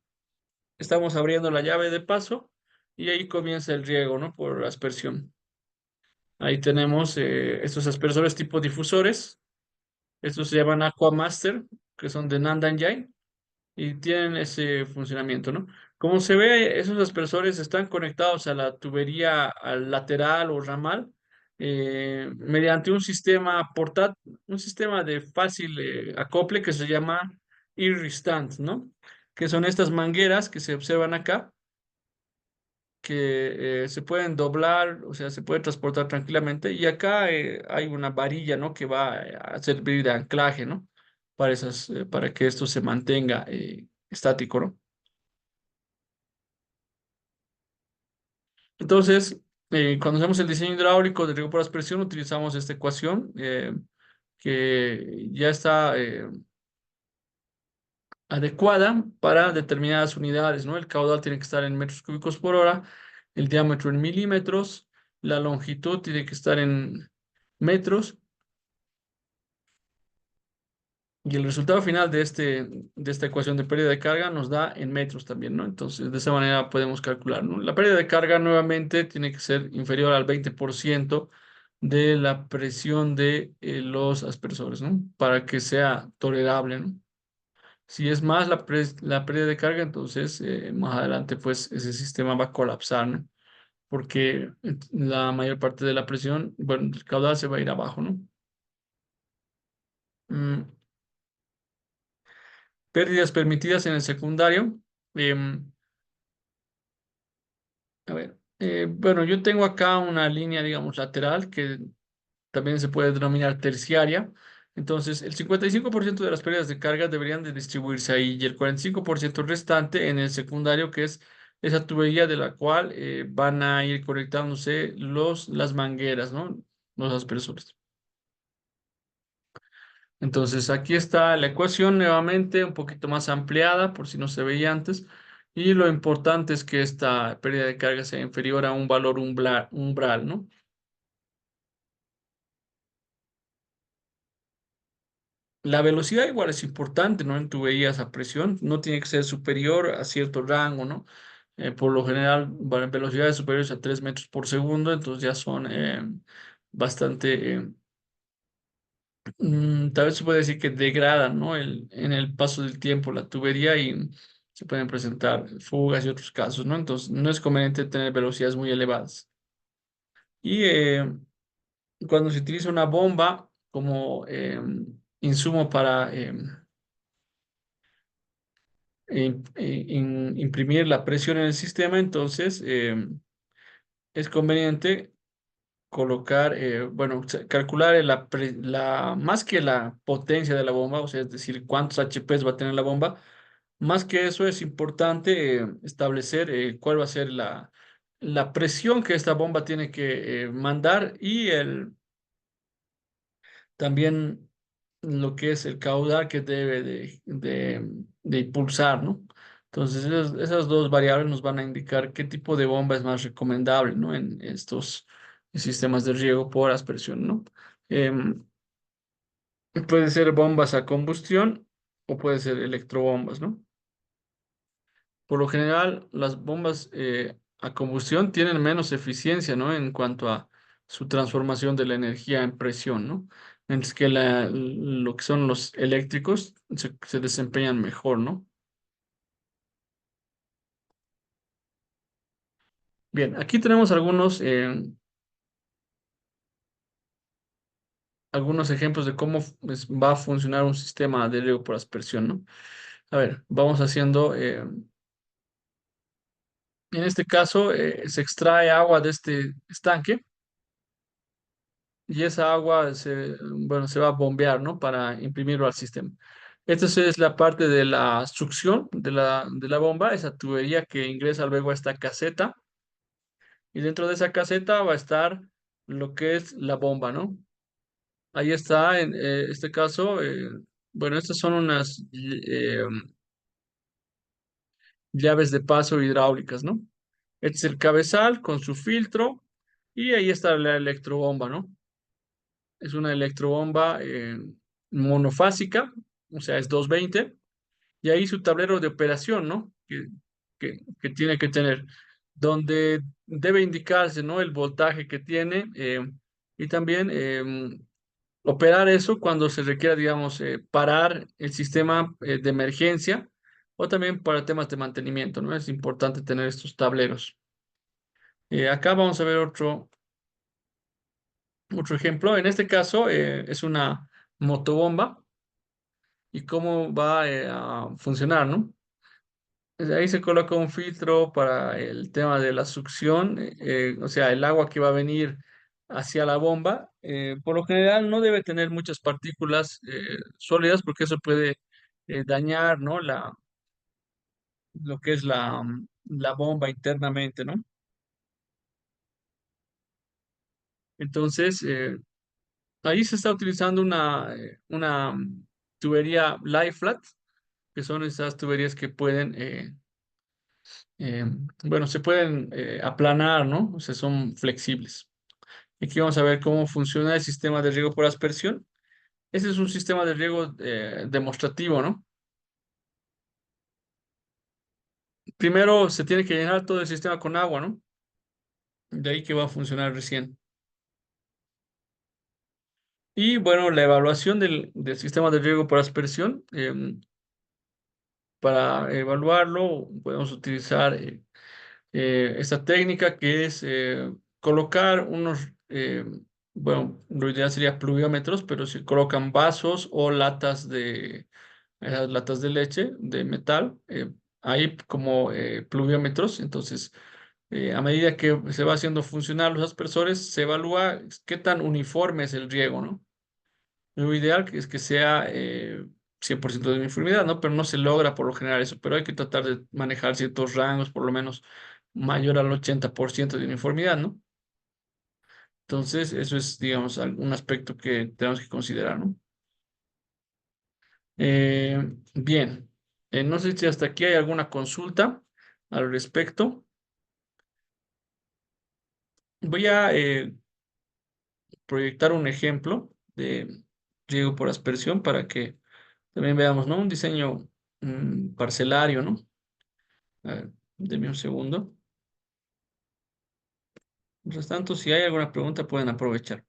Estamos abriendo la llave de paso y ahí comienza el riego, ¿no? Por aspersión. Ahí tenemos estos aspersores tipo difusores. Estos se llaman Aquamaster, que son de Nandan y tienen ese funcionamiento, ¿no? Como se ve, esos aspersores están conectados a la tubería al lateral o ramal mediante un sistema portátil, un sistema de fácil acople que se llama Ear-Stand, ¿no? Que son estas mangueras que se observan acá que se pueden doblar, o sea, se puede transportar tranquilamente. Y acá hay una varilla, ¿no? Que va a servir de anclaje, ¿no? Para que esto se mantenga estático, ¿no? Entonces, cuando hacemos el diseño hidráulico de riego por aspersión, utilizamos esta ecuación que ya está adecuada para determinadas unidades, ¿no? El caudal tiene que estar en metros cúbicos por hora, el diámetro en milímetros, la longitud tiene que estar en metros y el resultado final de esta ecuación de pérdida de carga nos da en metros también, ¿no? Entonces, de esa manera podemos calcular, ¿no? La pérdida de carga nuevamente tiene que ser inferior al 20% de la presión de los aspersores, ¿no? Para que sea tolerable, ¿no? Si es más la pérdida de carga, entonces más adelante pues ese sistema va a colapsar, ¿no? Porque la mayor parte de la presión, bueno, el caudal se va a ir abajo, ¿no? Mm, Pérdidas permitidas en el secundario. em, a ver, bueno, yo tengo acá una línea, digamos, lateral que también se puede denominar terciaria. Entonces, el 55% de las pérdidas de carga deberían de distribuirse ahí y el 45% restante en el secundario, que es esa tubería de la cual van a ir conectándose las mangueras, ¿no? Los aspersores. Entonces, aquí está la ecuación nuevamente, un poquito más ampliada por si no se veía antes. Y lo importante es que esta pérdida de carga sea inferior a un valor umbral, ¿no? La velocidad igual es importante, ¿no? En tuberías a presión, no tiene que ser superior a cierto rango, ¿no? Por lo general, velocidades superiores a 3 metros por segundo, entonces ya son bastante, tal vez se puede decir que degradan, ¿no? En el paso del tiempo la tubería y se pueden presentar fugas y otros casos, ¿no? Entonces, no es conveniente tener velocidades muy elevadas. Y cuando se utiliza una bomba como insumo para imprimir la presión en el sistema, entonces es conveniente colocar, bueno, calcular más que la potencia de la bomba, o sea, es decir, cuántos HPs va a tener la bomba, más que eso es importante establecer cuál va a ser la presión que esta bomba tiene que mandar y también lo que es el caudal que debe de impulsar, ¿no? Entonces, esas dos variables nos van a indicar qué tipo de bomba es más recomendable, ¿no? En estos sistemas de riego por aspersión, ¿no? Em, Puede ser bombas a combustión o puede ser electrobombas, ¿no? Por lo general, las bombas a combustión tienen menos eficiencia, ¿no? En cuanto a su transformación de la energía en presión, ¿no? Mientras que lo que son los eléctricos se desempeñan mejor, ¿no? Bien, aquí tenemos algunos ejemplos de cómo va a funcionar un sistema de riego por aspersión, ¿no? A ver, vamos haciendo, en este caso, se extrae agua de este estanque y esa agua bueno, se va a bombear, ¿no? Para imprimirlo al sistema. Esta es la parte de la succión de la bomba, esa tubería que ingresa luego a esta caseta. Y dentro de esa caseta va a estar lo que es la bomba, ¿no? Ahí está, en este caso, bueno, estas son unas llaves de paso hidráulicas, ¿no? Este es el cabezal con su filtro y ahí está la electrobomba, ¿no? Es una electrobomba monofásica, o sea, es 220 y ahí su tablero de operación, ¿no? Que tiene que tener, donde debe indicarse, ¿no? El voltaje que tiene y también operar eso cuando se requiera, digamos, parar el sistema de emergencia o también para temas de mantenimiento, ¿no? Es importante tener estos tableros. Acá vamos a ver otro ejemplo. En este caso es una motobomba y cómo va a funcionar, ¿no? Desde ahí se coloca un filtro para el tema de la succión, o sea, el agua que va a venir hacia la bomba. Por lo general no debe tener muchas partículas sólidas porque eso puede dañar, ¿no? Lo que es la bomba internamente, ¿no? Entonces, ahí se está utilizando una tubería lie flat, que son esas tuberías que pueden eh, bueno, se pueden aplanar, ¿no? O sea, son flexibles. Aquí vamos a ver cómo funciona el sistema de riego por aspersión. Ese es un sistema de riego demostrativo, ¿no? Primero se tiene que llenar todo el sistema con agua, ¿no? De ahí que va a funcionar recién. Y bueno, la evaluación del sistema de riego por aspersión. Para evaluarlo, podemos utilizar esta técnica que es colocar bueno, lo ideal sería pluviómetros, pero se colocan vasos o latas de leche de metal, ahí como pluviómetros. Entonces, a medida que se va haciendo funcionar los aspersores, se evalúa qué tan uniforme es el riego, ¿no? Lo ideal es que sea 100% de uniformidad, ¿no? Pero no se logra por lo general eso, pero hay que tratar de manejar ciertos rangos, por lo menos mayor al 80% de uniformidad, ¿no? Entonces, eso es, digamos, un aspecto que tenemos que considerar, ¿no? Bien. No sé si hasta aquí hay alguna consulta al respecto. Voy a proyectar un ejemplo de riego por aspersión para que también veamos, ¿no? Un diseño parcelario, ¿no? A ver, deme un segundo. Mientras tanto, si hay alguna pregunta, pueden aprovechar.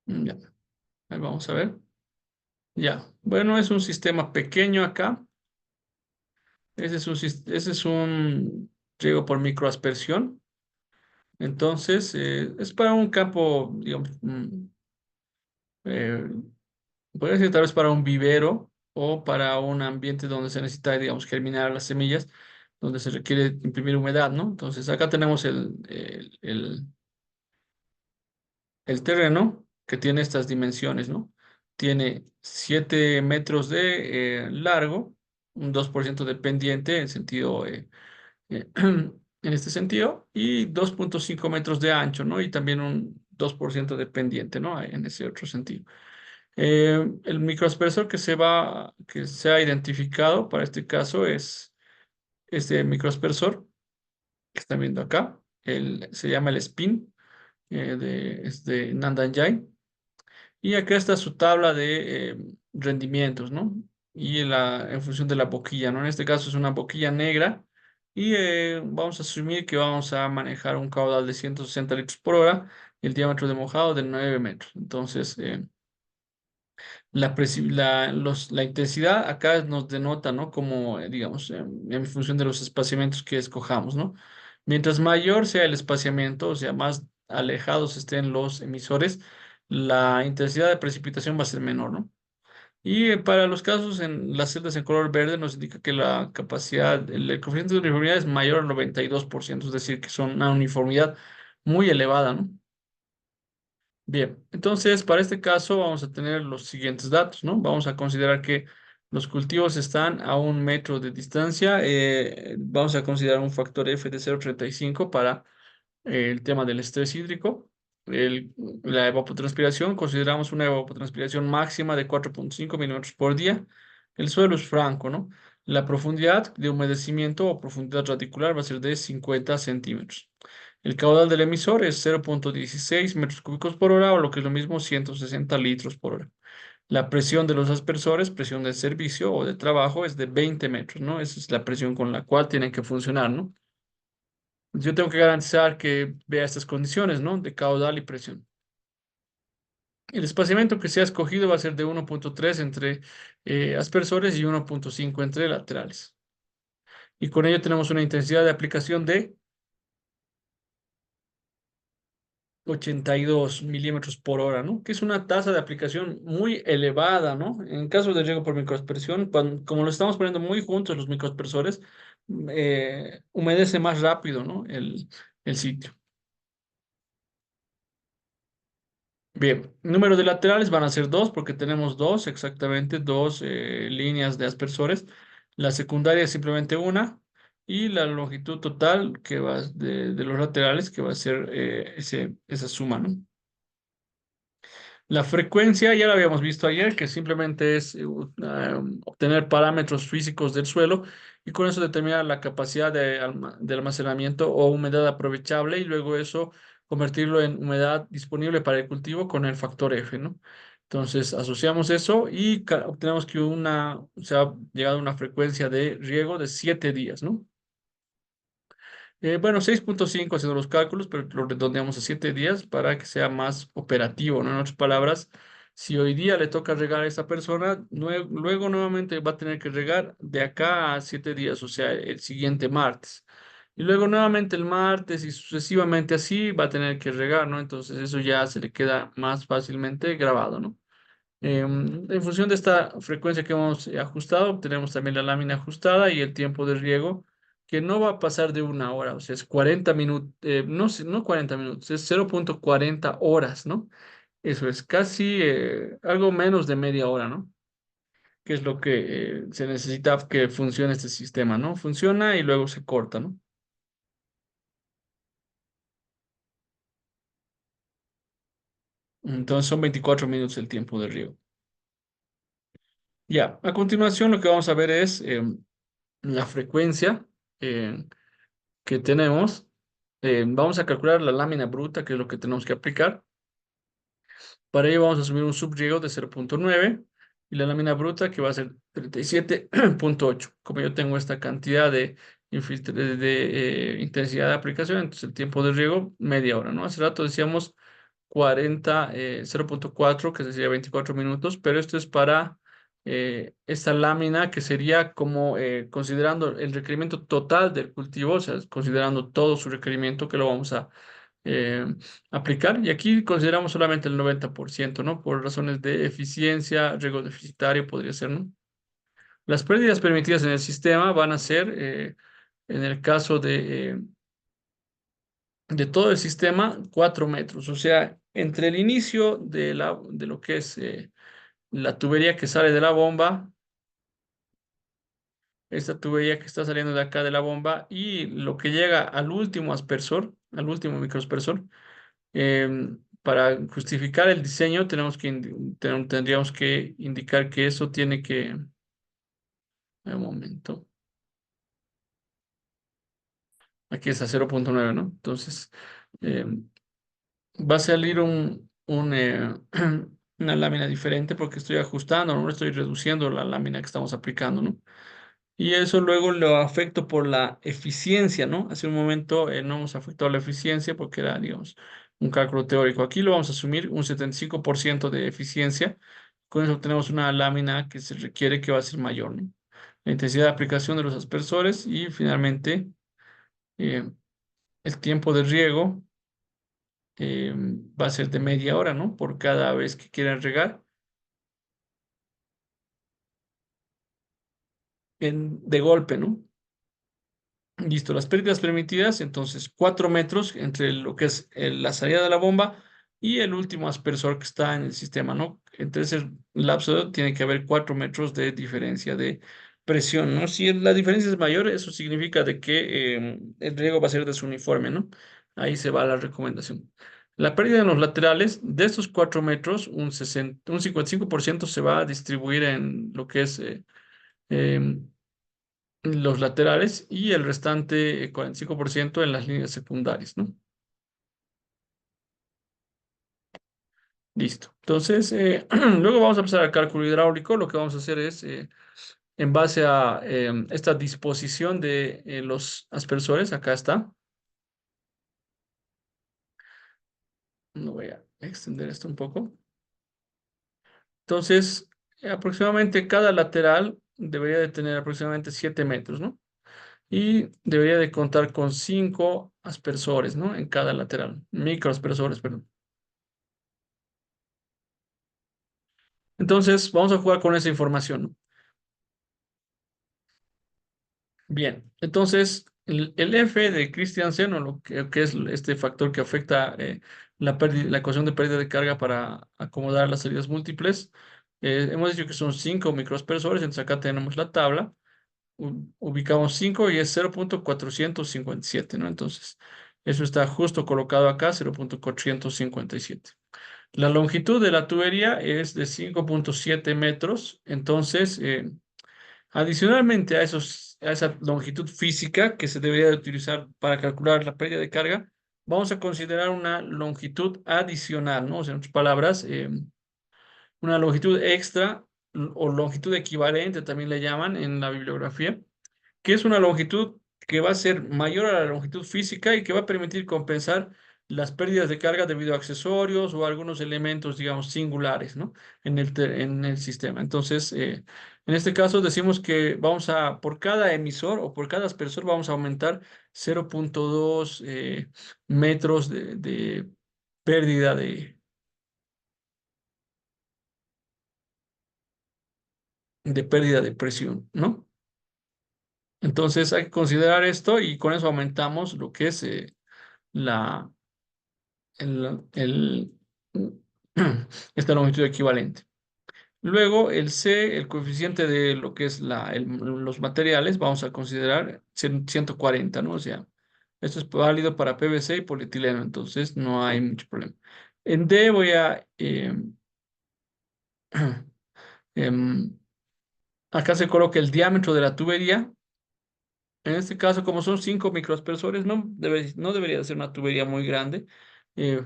Ya, ahí vamos a ver. Ya, bueno, es un sistema pequeño acá. Ese es un riego por microaspersión. Entonces, es para un campo, digamos, eh, podría decir tal vez para un vivero o para un ambiente donde se necesita, digamos, germinar las semillas, donde se requiere imprimir humedad, ¿no? Entonces, acá tenemos el terreno que tiene estas dimensiones, ¿no? Tiene 7 metros de largo, un 2% de pendiente en sentido, en este sentido, y 2,5 metros de ancho, ¿no? Y también un 2% de pendiente, ¿no? En ese otro sentido. El microaspersor que se ha identificado para este caso es este microaspersor que están viendo acá. Se llama el SPIN es de Nandan. Y acá está su tabla de rendimientos, ¿no? Y en función de la boquilla, ¿no? En este caso es una boquilla negra y vamos a asumir que vamos a manejar un caudal de 160 litros por hora y el diámetro de mojado de 9 metros. Entonces, la intensidad acá nos denota, ¿no? Como, digamos, en función de los espaciamientos que escojamos, ¿no? Mientras mayor sea el espaciamiento, o sea, más alejados estén los emisores, la intensidad de precipitación va a ser menor, ¿no? Y para los casos en las celdas en color verde nos indica que la capacidad, el coeficiente de uniformidad es mayor al 92%, es decir, que son una uniformidad muy elevada, ¿no? Bien, entonces para este caso vamos a tener los siguientes datos, ¿no? Vamos a considerar que los cultivos están a 1 metro de distancia. Vamos a considerar un factor F de 0,35 para el tema del estrés hídrico. El- la evapotranspiración, consideramos una evapotranspiración máxima de 4,5 milímetros por día. El suelo es franco, ¿no? La profundidad de humedecimiento o profundidad radicular va a ser de 50 centímetros. El caudal del emisor es 0,16 metros cúbicos por hora, o lo que es lo mismo, 160 litros por hora. La presión de los aspersores, presión de servicio o de trabajo, es de 20 metros, ¿no? Esa es la presión con la cual tienen que funcionar, ¿no? Yo tengo que garantizar que vea estas condiciones, ¿no? De caudal y presión. El espaciamiento que se ha escogido va a ser de 1,3 entre aspersores y 1,5 entre laterales. Y con ello tenemos una intensidad de aplicación de 82 milímetros por hora, ¿no? Que es una tasa de aplicación muy elevada, ¿no? En caso de riego por microaspersión, como lo estamos poniendo muy juntos los microaspersores, humedece más rápido, ¿no? El sitio. Bien, número de laterales van a ser dos porque tenemos dos, exactamente dos líneas de aspersores. La secundaria es simplemente una y la longitud total que va de los laterales que va a ser esa suma, ¿no? La frecuencia ya la habíamos visto ayer, que simplemente es obtener parámetros físicos del suelo y con eso determinar la capacidad de almacenamiento o humedad aprovechable y luego eso convertirlo en humedad disponible para el cultivo con el factor F, ¿no? Entonces asociamos eso y obtenemos que se ha llegado a una frecuencia de riego de 7 días, ¿no? Bueno, 6,5 haciendo los cálculos, pero lo redondeamos a 7 días para que sea más operativo, ¿no? En otras palabras, si hoy día le toca regar a esa persona, luego nuevamente va a tener que regar de acá a 7 días, o sea, el siguiente martes. Y luego nuevamente el martes y sucesivamente así va a tener que regar, ¿no? Entonces eso ya se le queda más fácilmente grabado, ¿no? En función de esta frecuencia que hemos ajustado, tenemos también la lámina ajustada y el tiempo de riego, que no va a pasar de 1 hora, o sea, es 40 minutos, no, no 40 minutos, es 0,40 horas, ¿no? Eso es casi algo menos de media hora, ¿no? Que es lo que se necesita que funcione este sistema, ¿no? Funciona y luego se corta, ¿no? Entonces son 24 minutos el tiempo de riego. Ya, a continuación lo que vamos a ver es la frecuencia. eh, que tenemos, vamos a calcular la lámina bruta, que es lo que tenemos que aplicar. Para ello vamos a asumir un subriego de 0,9 y la lámina bruta que va a ser 37,8. Como yo tengo esta cantidad de intensidad de aplicación, entonces el tiempo de riego, media hora, ¿no? Hace rato decíamos 0,4, que sería 24 minutos, pero esto es para esta lámina que sería como considerando el requerimiento total del cultivo, o sea, considerando todo su requerimiento que lo vamos a eh, aplicar. Y aquí consideramos solamente el 90%, ¿no? Por razones de eficiencia, riesgo deficitario podría ser, ¿no? Las pérdidas permitidas en el sistema van a ser, en el caso de todo el sistema, 4 metros. O sea, entre el inicio de lo que es la tubería que sale de la bomba, esta tubería que está saliendo de acá de la bomba, y lo que llega al último aspersor, al último microaspersor, para justificar el diseño tendríamos que indicar que eso tiene que, un momento, aquí es a 0,9, ¿no? Entonces, em, va a salir una lámina diferente porque estoy ajustando, no estoy reduciendo la lámina que estamos aplicando, ¿no? Y eso luego lo afecto por la eficiencia, ¿no? Hace un momento no hemos afectado la eficiencia porque era, digamos, un cálculo teórico. Aquí lo vamos a asumir un 75% de eficiencia. Con eso obtenemos una lámina que se requiere que va a ser mayor, ¿no? La intensidad de aplicación de los aspersores y finalmente eh, el tiempo de riego va a ser de media hora, ¿no? Por cada vez que quieran regar. de golpe, ¿no? Listo, las pérdidas permitidas, entonces 4 metros entre lo que es la salida de la bomba y el último aspersor que está en el sistema, ¿no? Entre ese lapso tiene que haber 4 metros de diferencia de presión, ¿no? Si la diferencia es mayor, eso significa de que el riego va a ser desuniforme, ¿no? Ahí se va la recomendación. La pérdida en los laterales, de estos 4 metros, un 55% se va a distribuir en lo que es em, los laterales y el restante 45% en las líneas secundarias, ¿no? Listo. Entonces, luego vamos a empezar al cálculo hidráulico. Lo que vamos a hacer es, en base a esta disposición de los aspersores, acá está. No voy a extender esto un poco. Entonces, aproximadamente cada lateral debería de tener aproximadamente 7 metros, ¿no? Y debería de contar con 5 aspersores, ¿no? En cada lateral, microaspersores, perdón. Entonces, vamos a jugar con esa información, ¿no? Bien, entonces, el F de Christiansen, o que es este factor que afecta la ecuación de pérdida de carga para acomodar las salidas múltiples, hemos dicho que son 5 microaspersores, entonces acá tenemos la tabla, ubicamos 5 y es 0,457, ¿no? Entonces, eso está justo colocado acá, 0,457. La longitud de la tubería es de 5,7 metros, entonces, adicionalmente a esa longitud física que se debería de utilizar para calcular la pérdida de carga, vamos a considerar una longitud adicional, ¿no? O sea, en otras palabras, una longitud extra o longitud equivalente también le llaman en la bibliografía, que es una longitud que va a ser mayor a la longitud física y que va a permitir compensar las pérdidas de carga debido a accesorios o algunos elementos, digamos, singulares, ¿no? En el sistema. Entonces, en este caso decimos que por cada emisor o por cada aspersor, vamos a aumentar 0,2 metros de pérdida de pérdida de presión, ¿no? Entonces hay que considerar esto y con eso aumentamos lo que es la, el- esta longitud equivalente. Luego el C, el coeficiente de lo que es los materiales, vamos a considerar 140, ¿no? O sea, esto es válido para PVC y polietileno, entonces no hay mucho problema. En D voy a, em, acá se coloca el diámetro de la tubería. En este caso, como son 5 microaspersores, no debería ser una tubería muy grande. Eh,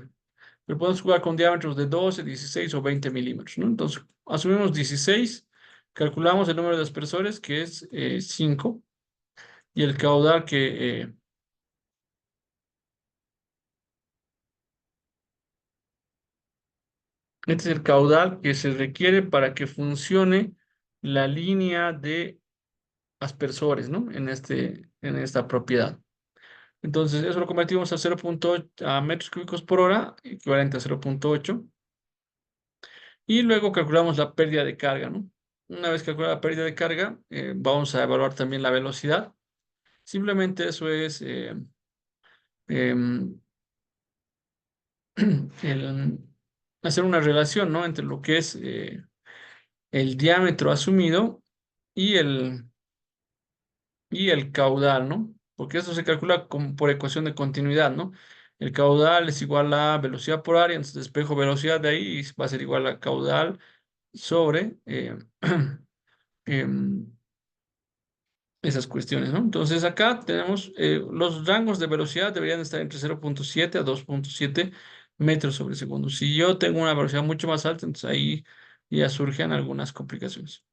Pero podemos jugar con diámetros de 12, 16 o 20 milímetros, ¿no? Entonces, asumimos 16, calculamos el número de aspersores, que es 5, y el caudal este es el caudal que se requiere para que funcione la línea de aspersores, ¿no? En esta propiedad. Entonces, eso lo convertimos a 0,8 a metros cúbicos por hora, equivalente a 0,8. Y luego calculamos la pérdida de carga, ¿no? Una vez calculada la pérdida de carga, vamos a evaluar también la velocidad. Simplemente eso es em, el- hacer una relación, ¿no? Entre lo que es el diámetro asumido y el caudal, ¿no? Porque eso se calcula por ecuación de continuidad, ¿no? El caudal es igual a velocidad por área, entonces despejo velocidad de ahí y va a ser igual a caudal sobre em, esas cuestiones, ¿no? Entonces acá tenemos los rangos de velocidad deberían estar entre 0,7 a 2,7 metros sobre segundo. Si yo tengo una velocidad mucho más alta, entonces ahí ya surgen algunas complicaciones.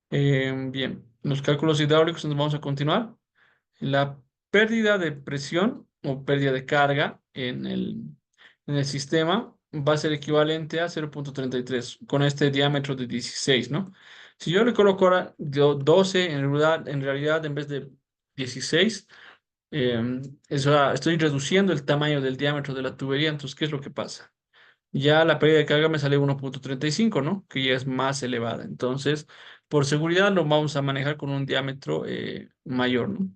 Bien, los cálculos hidráulicos nos vamos a continuar. La pérdida de presión o pérdida de carga en el sistema va a ser equivalente a 0,33 con este diámetro de 16, ¿no? Si yo le coloco ahora 12 en realidad en vez de 16, Estoy reduciendo el tamaño del diámetro de la tubería, entonces, ¿qué es lo que pasa? Ya la pérdida de carga me sale 1,35, ¿no? Que ya es más elevada. Entonces, por seguridad lo vamos a manejar con un diámetro mayor, ¿no?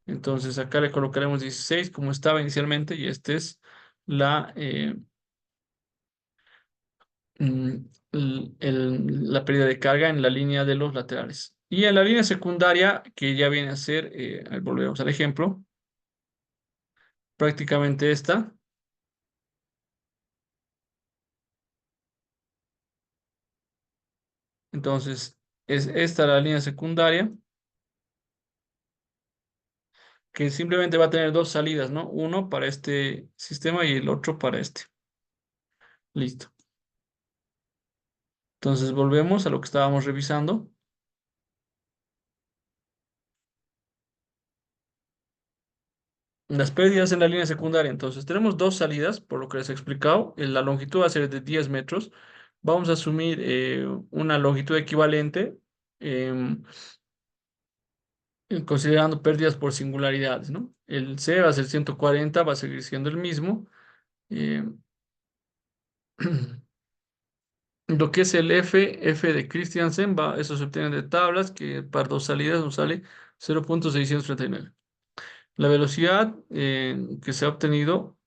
Entonces, acá le colocaremos 16 como estaba inicialmente y esta es la, mm, la pérdida de carga en la línea de los laterales. Y en la línea secundaria, que ya viene a ser, volvemos al ejemplo, prácticamente esta. Entonces, es esta la línea secundaria, que simplemente va a tener dos salidas, ¿no? Uno para este sistema y el otro para este. Listo. Entonces, volvemos a lo que estábamos revisando. Las pérdidas en la línea secundaria. Entonces, tenemos dos salidas, por lo que les he explicado. La longitud va a ser de 10 metros. Vamos a asumir una longitud equivalente, em, considerando pérdidas por singularidades, ¿no? El C va a ser 140, va a seguir siendo el mismo. em, Lo que es el F de Christiansen, eso se obtiene de tablas, que para dos salidas nos sale 0,639. La velocidad que se ha obtenido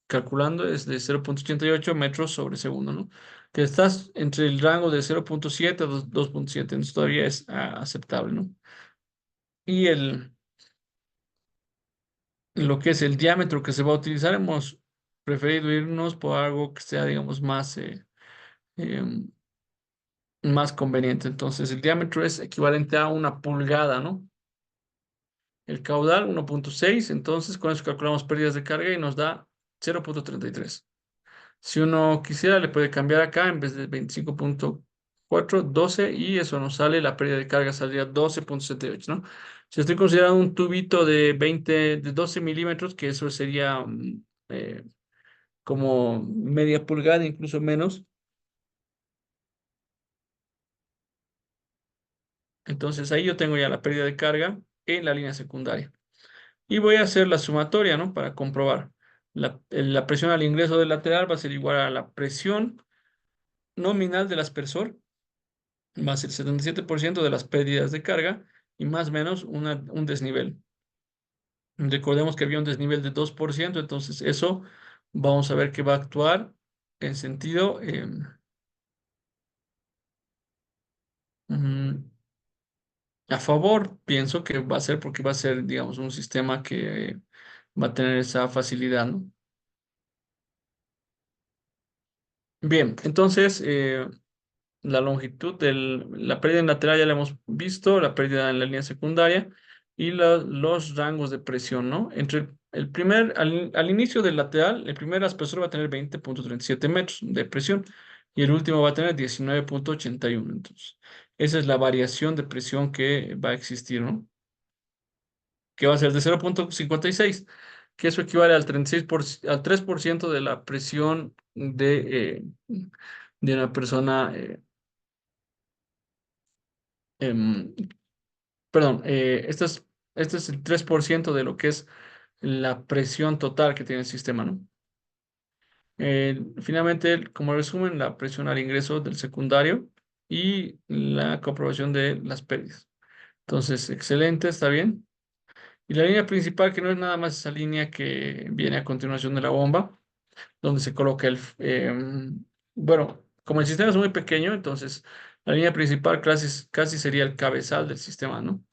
calculando es de 0,88 metros sobre segundo, ¿no? Que estás entre el rango de 0,7 a 2,7, entonces todavía es aceptable, ¿no? Y lo que es el diámetro que se va a utilizar, hemos preferido irnos por algo que sea, digamos, em, más conveniente. Entonces, el diámetro es equivalente a una pulgada, ¿no? El caudal 1,6, entonces con eso calculamos pérdidas de carga y nos da 0,33. Si uno quisiera, le puede cambiar acá en vez de 25,4, 12 y eso nos sale, la pérdida de carga saldría 12,78, ¿no? Si estoy considerando un tubito de 12 milímetros, que eso sería como media pulgada, incluso menos, entonces ahí yo tengo ya la pérdida de carga en la línea secundaria. Y voy a hacer la sumatoria, ¿no? Para comprobar. La presión al ingreso del lateral va a ser igual a la presión nominal del aspersor, más el 77% de las pérdidas de carga y más o menos un desnivel. Recordemos que había un desnivel de 2%, entonces eso vamos a ver que va a actuar en sentido mm, a favor. Pienso que va a ser porque va a ser, digamos, un sistema que va a tener esa facilidad, ¿no? Bien, entonces la longitud de la pérdida en lateral ya la hemos visto, la pérdida en la línea secundaria y los rangos de presión, ¿no? Al inicio del lateral, el primer aspersor va a tener 20,37 metros de presión y el último va a tener 19,81. Entonces, esa es la variación de presión que va a existir, ¿no? Que va a ser de 0,56, que eso equivale al 3% de la presión de una persona. Em, Perdón, este es el 3% de lo que es la presión total que tiene el sistema, ¿no? Finalmente, como resumen, la presión al ingreso del secundario y la comprobación de las pérdidas. Entonces, excelente, está bien. Y la línea principal, que no es nada más esa línea que viene a continuación de la bomba, donde se coloca bueno, como el sistema es muy pequeño, entonces la línea principal casi sería el cabezal del sistema, ¿no?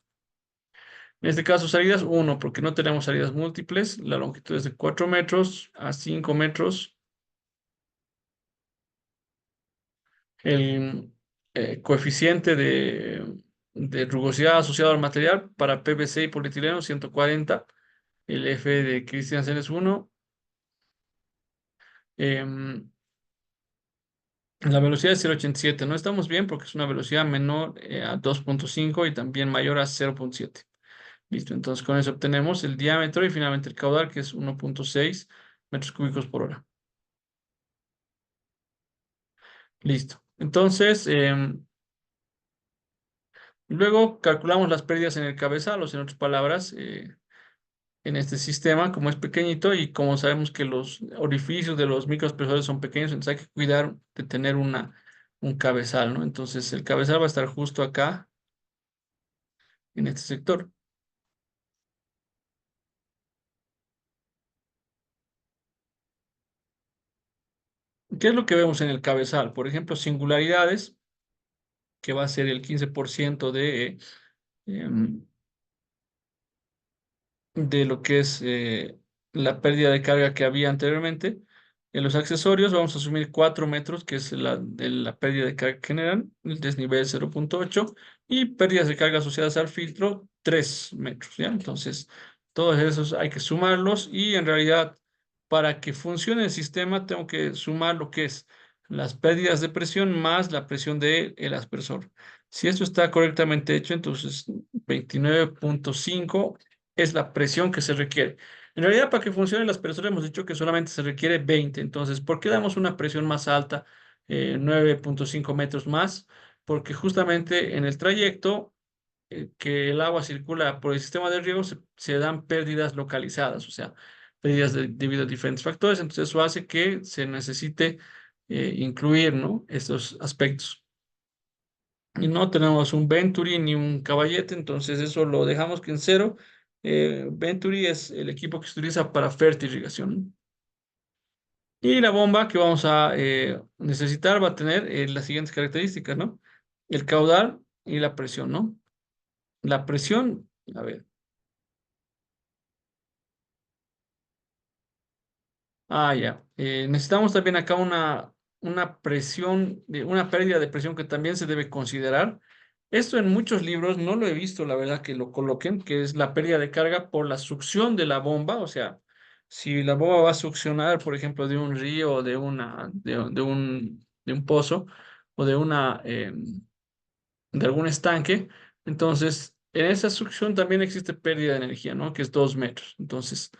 En este caso, salidas uno porque no tenemos salidas múltiples. La longitud es de 4 metros a 5 metros. El coeficiente de rugosidad asociado al material para PVC y polietileno 140. El F de Christiansen es 1. Em, la velocidad es 0,87. No estamos bien porque es una velocidad menor a 2,5 y también mayor a 0,7. Listo, entonces con eso obtenemos el diámetro y finalmente el caudal, que es 1,6 metros cúbicos por hora. Listo. Entonces, luego calculamos las pérdidas en el cabezal, o sea, en otras palabras, en este sistema, como es pequeñito y como sabemos que los orificios de los microespresores son pequeños, entonces hay que cuidar de tener un cabezal, ¿no? Entonces el cabezal va a estar justo acá, en este sector. ¿Qué es lo que vemos en el cabezal? Por ejemplo, singularidades, que va a ser el 15% em, de lo que es la pérdida de carga que había anteriormente. En los accesorios vamos a asumir 4 metros, que es de la pérdida de carga que generan, el desnivel 0,8 y pérdidas de carga asociadas al filtro 3 metros, ¿ya? Entonces, todos esos hay que sumarlos y en realidad para que funcione el sistema tengo que sumar lo que es las pérdidas de presión más la presión del aspersor. Si esto está correctamente hecho, entonces 29,5 es la presión que se requiere. En realidad, para que funcione las presiones hemos dicho que solamente se requiere 20. Entonces, ¿por qué damos una presión más alta, 9,5 metros más? Porque justamente en el trayecto que el agua circula por el sistema de riego se dan pérdidas localizadas, o sea, pérdidas debido a diferentes factores. Entonces, eso hace que se necesite incluir, ¿no?, estos aspectos. Y no tenemos un Venturi ni un Caballete, entonces eso lo dejamos que en cero. Venturi es el equipo que se utiliza para fertirrigación. Y la bomba que vamos a necesitar va a tener las siguientes características, ¿no? El caudal y la presión, ¿no? La presión, a ver. Ah, ya. Necesitamos también acá una presión, una pérdida de presión que también se debe considerar. Esto en muchos libros no lo he visto, la verdad, que lo coloquen, que es la pérdida de carga por la succión de la bomba. O sea, si la bomba va a succionar, por ejemplo, de un río, o de un pozo o de algún estanque, entonces en esa succión también existe pérdida de energía, ¿no? Que es 2 metros. Entonces,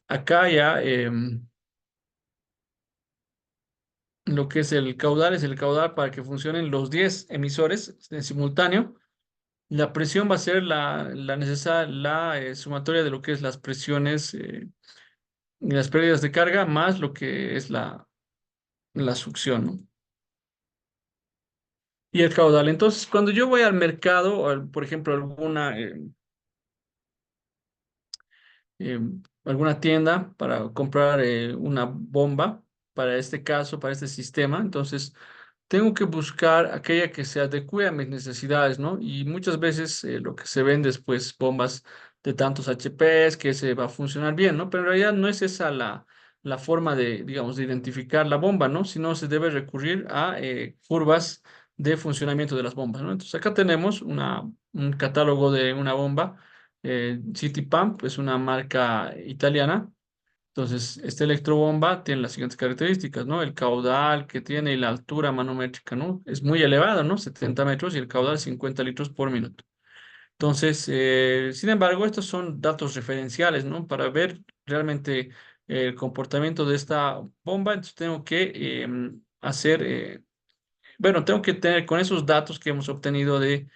acá ya. Lo que es el caudal para que funcionen los 10 emisores en simultáneo. La presión va a ser la sumatoria de lo que es las presiones y las pérdidas de carga más lo que es la succión, ¿no? Y el caudal. Entonces, cuando yo voy al mercado, por ejemplo, eh, alguna tienda para comprar una bomba para este caso, para este sistema, entonces tengo que buscar aquella que se adecue a mis necesidades, ¿no? Y muchas veces lo que se vende es pues bombas de tantos HPs que se va a funcionar bien, ¿no? Pero en realidad no es esa la forma de, digamos, de identificar la bomba, ¿no? Sino se debe recurrir a curvas de funcionamiento de las bombas, ¿no? Entonces acá tenemos un catálogo de una bomba, City Pump, es una marca italiana. Entonces, esta electrobomba tiene las siguientes características, ¿no? El caudal que tiene y la altura manométrica, ¿no? Es muy elevada, ¿no? 70 metros y el caudal 50 litros por minuto. Entonces, sin embargo, estos son datos referenciales, ¿no? Para ver realmente el comportamiento de esta bomba, entonces tengo que bueno, tengo que tener con esos datos que hemos obtenido de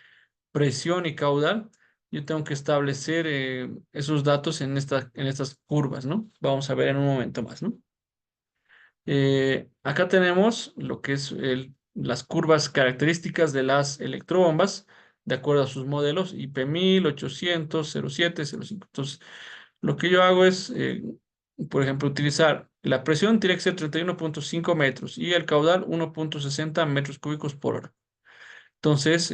presión y caudal, yo tengo que establecer esos datos en estas curvas, ¿no? Vamos a ver en un momento más, ¿no? Acá tenemos lo que es las curvas características de las electrobombas, de acuerdo a sus modelos IP1000, 800, 07, 05. Entonces, lo que yo hago es, por ejemplo, utilizar la presión tiene que ser 31,5 metros y el caudal 1,60 metros cúbicos por hora. Entonces,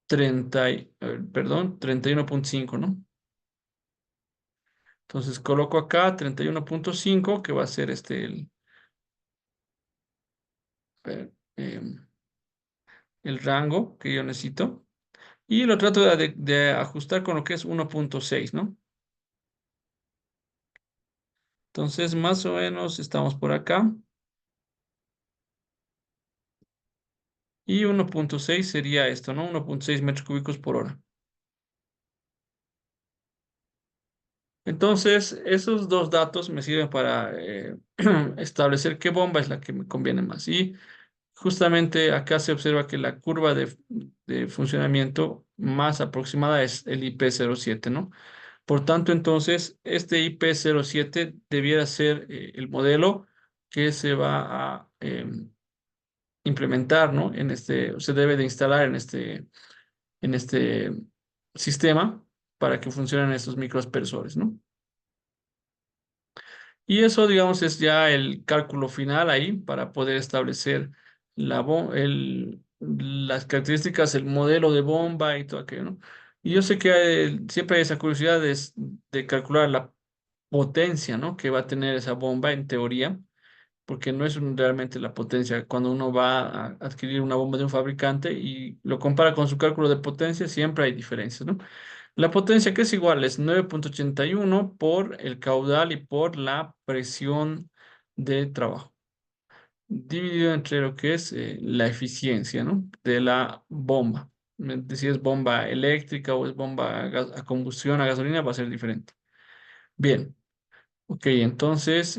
31,5, ¿no? Entonces coloco acá 31,5 que va a ser eh, em, el rango que yo necesito. Y lo trato de ajustar con lo que es 1,6, ¿no? Entonces, más o menos estamos por acá. Y 1,6 sería esto, ¿no? 1,6 metros cúbicos por hora. Entonces, esos dos datos me sirven para establecer qué bomba es la que me conviene más. Y justamente acá se observa que la curva de funcionamiento más aproximada es el IP07, ¿no? Por tanto, entonces, este IP07 debiera ser el modelo que se va a implementar, ¿no? Se debe de instalar en este sistema para que funcionen estos microaspersores, ¿no? Y eso, digamos, es ya el cálculo final ahí para poder establecer las características, el modelo de bomba y todo aquello, ¿no? Y yo sé que siempre hay esa curiosidad de calcular la potencia, ¿no? Que va a tener esa bomba en teoría, porque no es realmente la potencia. Cuando uno va a adquirir una bomba de un fabricante y lo compara con su cálculo de potencia, siempre hay diferencias, ¿no? La potencia que es igual es 9,81 por el caudal y por la presión de trabajo, dividido entre lo que es la eficiencia, ¿no? De la bomba. Si es bomba eléctrica o es bomba a combustión, a gasolina, va a ser diferente. Bien, ok, entonces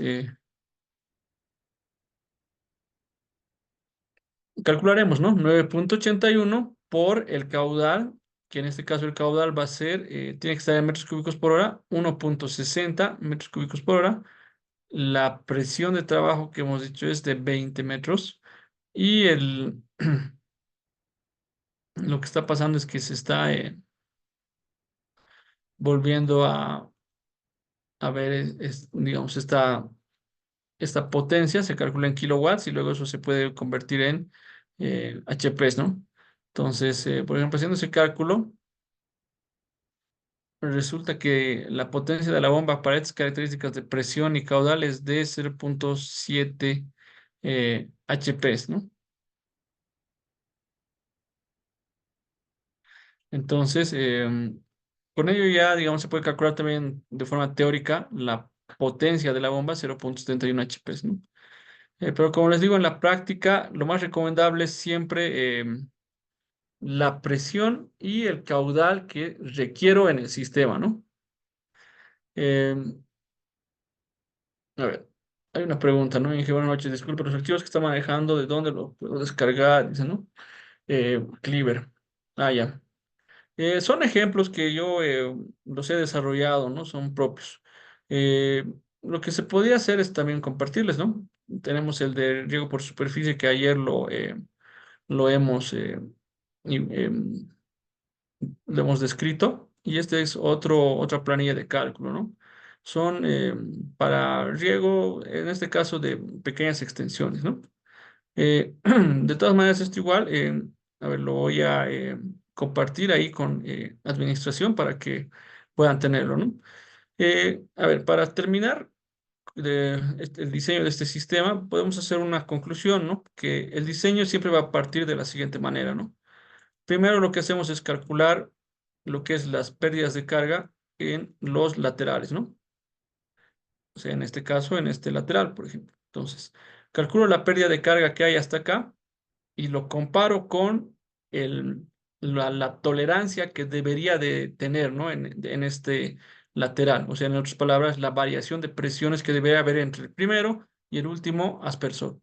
calcularemos, ¿no? 9,81 por el caudal, que en este caso el caudal va a ser, tiene que estar en metros cúbicos por hora, 1,60 metros cúbicos por hora. La presión de trabajo que hemos dicho es de 20 metros y lo que está pasando es que se está volviendo a ver, digamos, esta potencia se calcula en kilowatts y luego eso se puede convertir en HPs, ¿no? Entonces, por ejemplo, haciendo ese cálculo, resulta que la potencia de la bomba para estas características de presión y caudal es de 0,7 HPs, ¿no? Entonces, con ello ya, digamos, se puede calcular también de forma teórica la potencia de la bomba, 0,71 HPs, ¿no? Pero como les digo, en la práctica, lo más recomendable es siempre la presión y el caudal que requiero en el sistema, ¿no? Em, a ver, hay una pregunta, ¿no? Dije, buenas noches, disculpe, los archivos que está manejando, ¿de dónde lo puedo descargar? Dice, ¿no? Cleaver. Ah, ya. Son ejemplos que yo los he desarrollado, ¿no? Son propios. Eh, lo que se podría hacer es también compartirles, ¿no? Tenemos el de riego por superficie que ayer lo hemos, y, lo hemos descrito y este es otra planilla de cálculo, ¿no? Son para riego, en este caso, de pequeñas extensiones, ¿no? De todas maneras, esto igual, a ver, lo voy a compartir ahí con administración para que puedan tenerlo, ¿no? A ver, para terminar el diseño de este sistema, podemos hacer una conclusión, ¿no? Que el diseño siempre va a partir de la siguiente manera, ¿no? Primero lo que hacemos es calcular lo que es las pérdidas de carga en los laterales, ¿no? O sea, en este caso, en este lateral, por ejemplo. Entonces, calculo la pérdida de carga que hay hasta acá y lo comparo con el, la tolerancia que debería de tener, ¿no? En este lateral. O sea, en otras palabras, la variación de presiones que debería haber entre el primero y el último aspersor.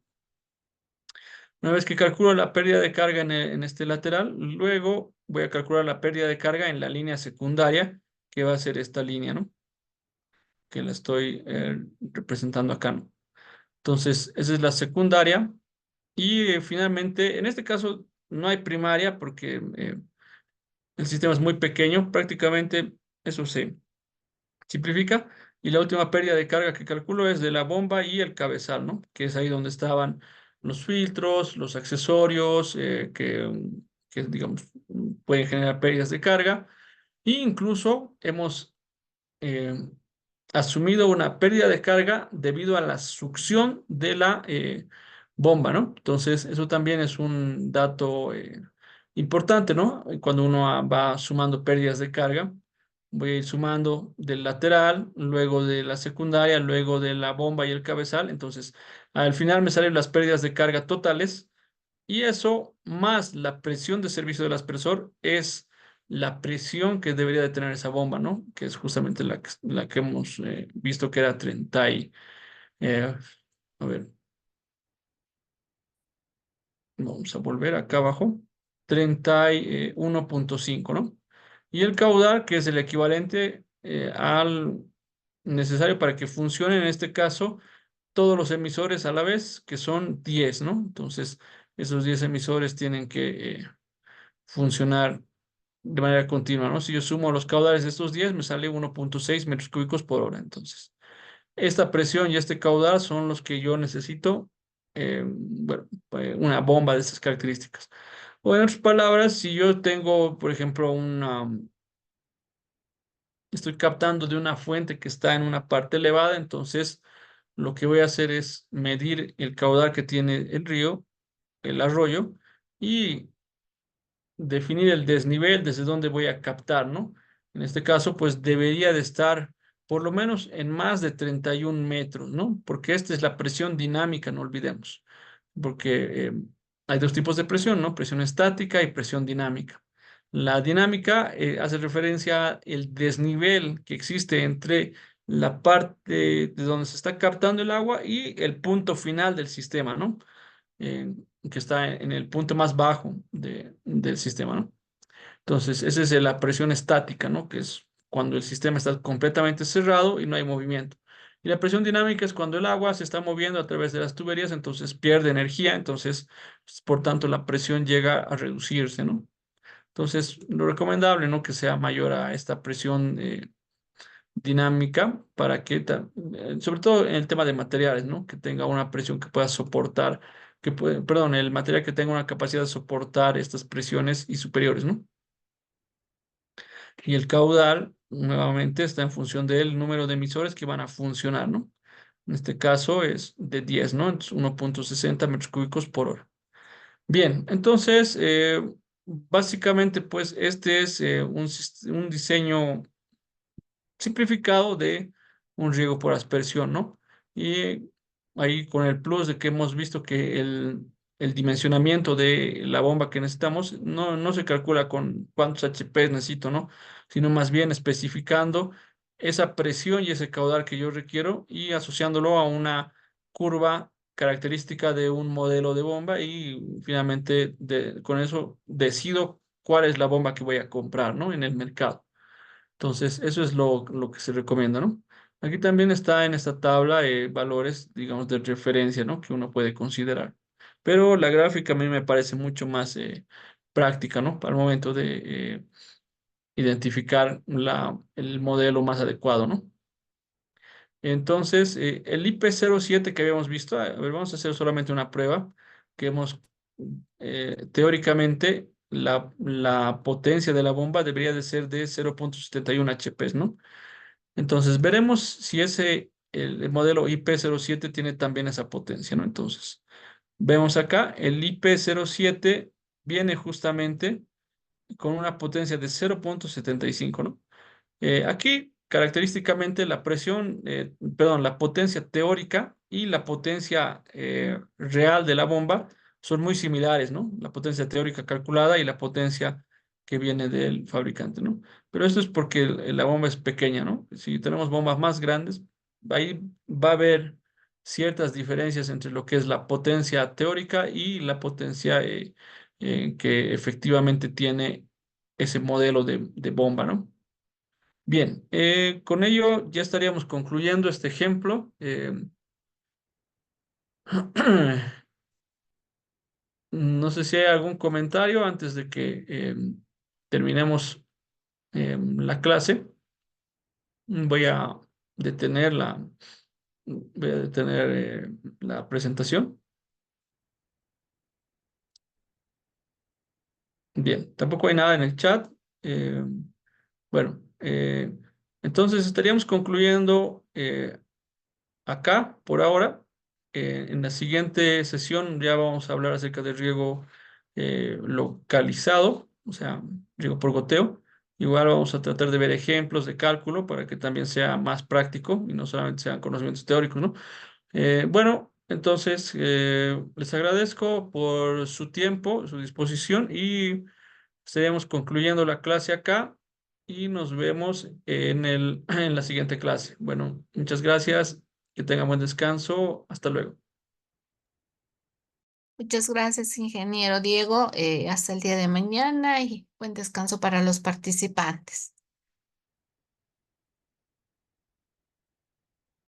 Una vez que calculo la pérdida de carga en este lateral, luego voy a calcular la pérdida de carga en la línea secundaria, que va a ser esta línea, ¿no? Que la estoy representando acá, ¿no? Entonces, esa es la secundaria. Y finalmente, en este caso, no hay primaria porque el sistema es muy pequeño, prácticamente eso se simplifica. Y la última pérdida de carga que calculo es de la bomba y el cabezal, ¿no? Que es ahí donde estaban los filtros, los accesorios que digamos, pueden generar pérdidas de carga. E incluso hemos eh, asumido una pérdida de carga debido a la succión de la bomba, ¿no? Entonces, eso también es un dato importante, ¿no? Cuando uno va sumando pérdidas de carga, voy a ir sumando del lateral, luego de la secundaria, luego de la bomba y el cabezal. Entonces, al final me salen las pérdidas de carga totales y eso, más la presión de servicio del aspersor, es la presión que debería de tener esa bomba, ¿no? Que es justamente la que hemos visto que era 30 y... a ver, Vamos a volver acá abajo. 31,5, ¿no? Y el caudal, que es el equivalente al necesario para que funcione en este caso todos los emisores a la vez, que son 10, ¿no? Entonces, esos 10 emisores tienen que funcionar de manera continua, ¿no? Si yo sumo los caudales de estos 10, me sale 1,6 metros cúbicos por hora. Entonces, esta presión y este caudal son los que yo necesito, bueno, una bomba de estas características. O en otras palabras, si yo tengo, por ejemplo, estoy captando de una fuente que está en una parte elevada, entonces lo que voy a hacer es medir el caudal que tiene el río, el arroyo, y definir el desnivel desde donde voy a captar, ¿no? En este caso, pues debería de estar por lo menos en más de 31 metros, ¿no? Porque esta es la presión dinámica, no olvidemos, porque hay dos tipos de presión, ¿no? Presión estática y presión dinámica. La dinámica hace referencia al desnivel que existe entre la parte de donde se está captando el agua y el punto final del sistema, ¿no? eh, que está en el punto más bajo del sistema, ¿no? Entonces, esa es la presión estática, ¿no? Que es cuando el sistema está completamente cerrado y no hay movimiento. Y la presión dinámica es cuando el agua se está moviendo a través de las tuberías, entonces pierde energía, entonces, pues, por tanto, la presión llega a reducirse, ¿no? Entonces, lo recomendable, ¿no? Que sea mayor a esta presión dinámica para que, sobre todo en el tema de materiales, ¿no? Que tenga una presión que pueda soportar, perdón, el material que tenga una capacidad de soportar estas presiones y superiores, ¿no? Y el caudal, nuevamente, está en función del número de emisores que van a funcionar, ¿no? En este caso es de 10, ¿no? Entonces, 1,60 metros cúbicos por hora. Bien, entonces, básicamente, pues, este es un diseño simplificado de un riego por aspersión, ¿no? Y ahí con el plus de que hemos visto que el dimensionamiento de la bomba que necesitamos no se calcula con cuántos HP necesito, ¿no? Sino más bien especificando esa presión y ese caudal que yo requiero y asociándolo a una curva característica de un modelo de bomba y finalmente con eso decido cuál es la bomba que voy a comprar, ¿no? En el mercado. Entonces, eso es lo que se recomienda, ¿no? Aquí también está en esta tabla valores, digamos, de referencia, ¿no? Que uno puede considerar. Pero la gráfica a mí me parece mucho más práctica, ¿no? Para el momento de identificar el modelo más adecuado, ¿no? Entonces, el IP07 que habíamos visto, a ver, vamos a hacer solamente una prueba que hemos, teóricamente, la potencia de la bomba debería de ser de 0,71 HP, ¿no? Entonces, veremos si el modelo IP07 tiene también esa potencia, ¿no? Entonces, vemos acá, el IP07 viene justamente con una potencia de 0,75, ¿no? Aquí, característicamente, la potencia teórica y la potencia real de la bomba son muy similares, ¿no? La potencia teórica calculada y la potencia que viene del fabricante, ¿no? Pero esto es porque la bomba es pequeña, ¿no? Si tenemos bombas más grandes, ahí va a haber ciertas diferencias entre lo que es la potencia teórica y la potencia que efectivamente tiene ese modelo de bomba, ¿no? Bien, con ello ya estaríamos concluyendo este ejemplo. No sé si hay algún comentario antes de que terminemos la clase. Voy a detener voy a detener la presentación. Bien, tampoco hay nada en el chat. Eh, bueno, entonces estaríamos concluyendo acá por ahora. En la siguiente sesión ya vamos a hablar acerca del riego localizado, o sea, riego por goteo. Igual vamos a tratar de ver ejemplos de cálculo para que también sea más práctico y no solamente sean conocimientos teóricos, ¿no? Bueno, entonces les agradezco por su tiempo, su disposición y estaremos concluyendo la clase acá y nos vemos en la siguiente clase. Bueno, muchas gracias, que tengan buen descanso, hasta luego. Muchas gracias, ingeniero Diego. Hasta el día de mañana y buen descanso para los participantes.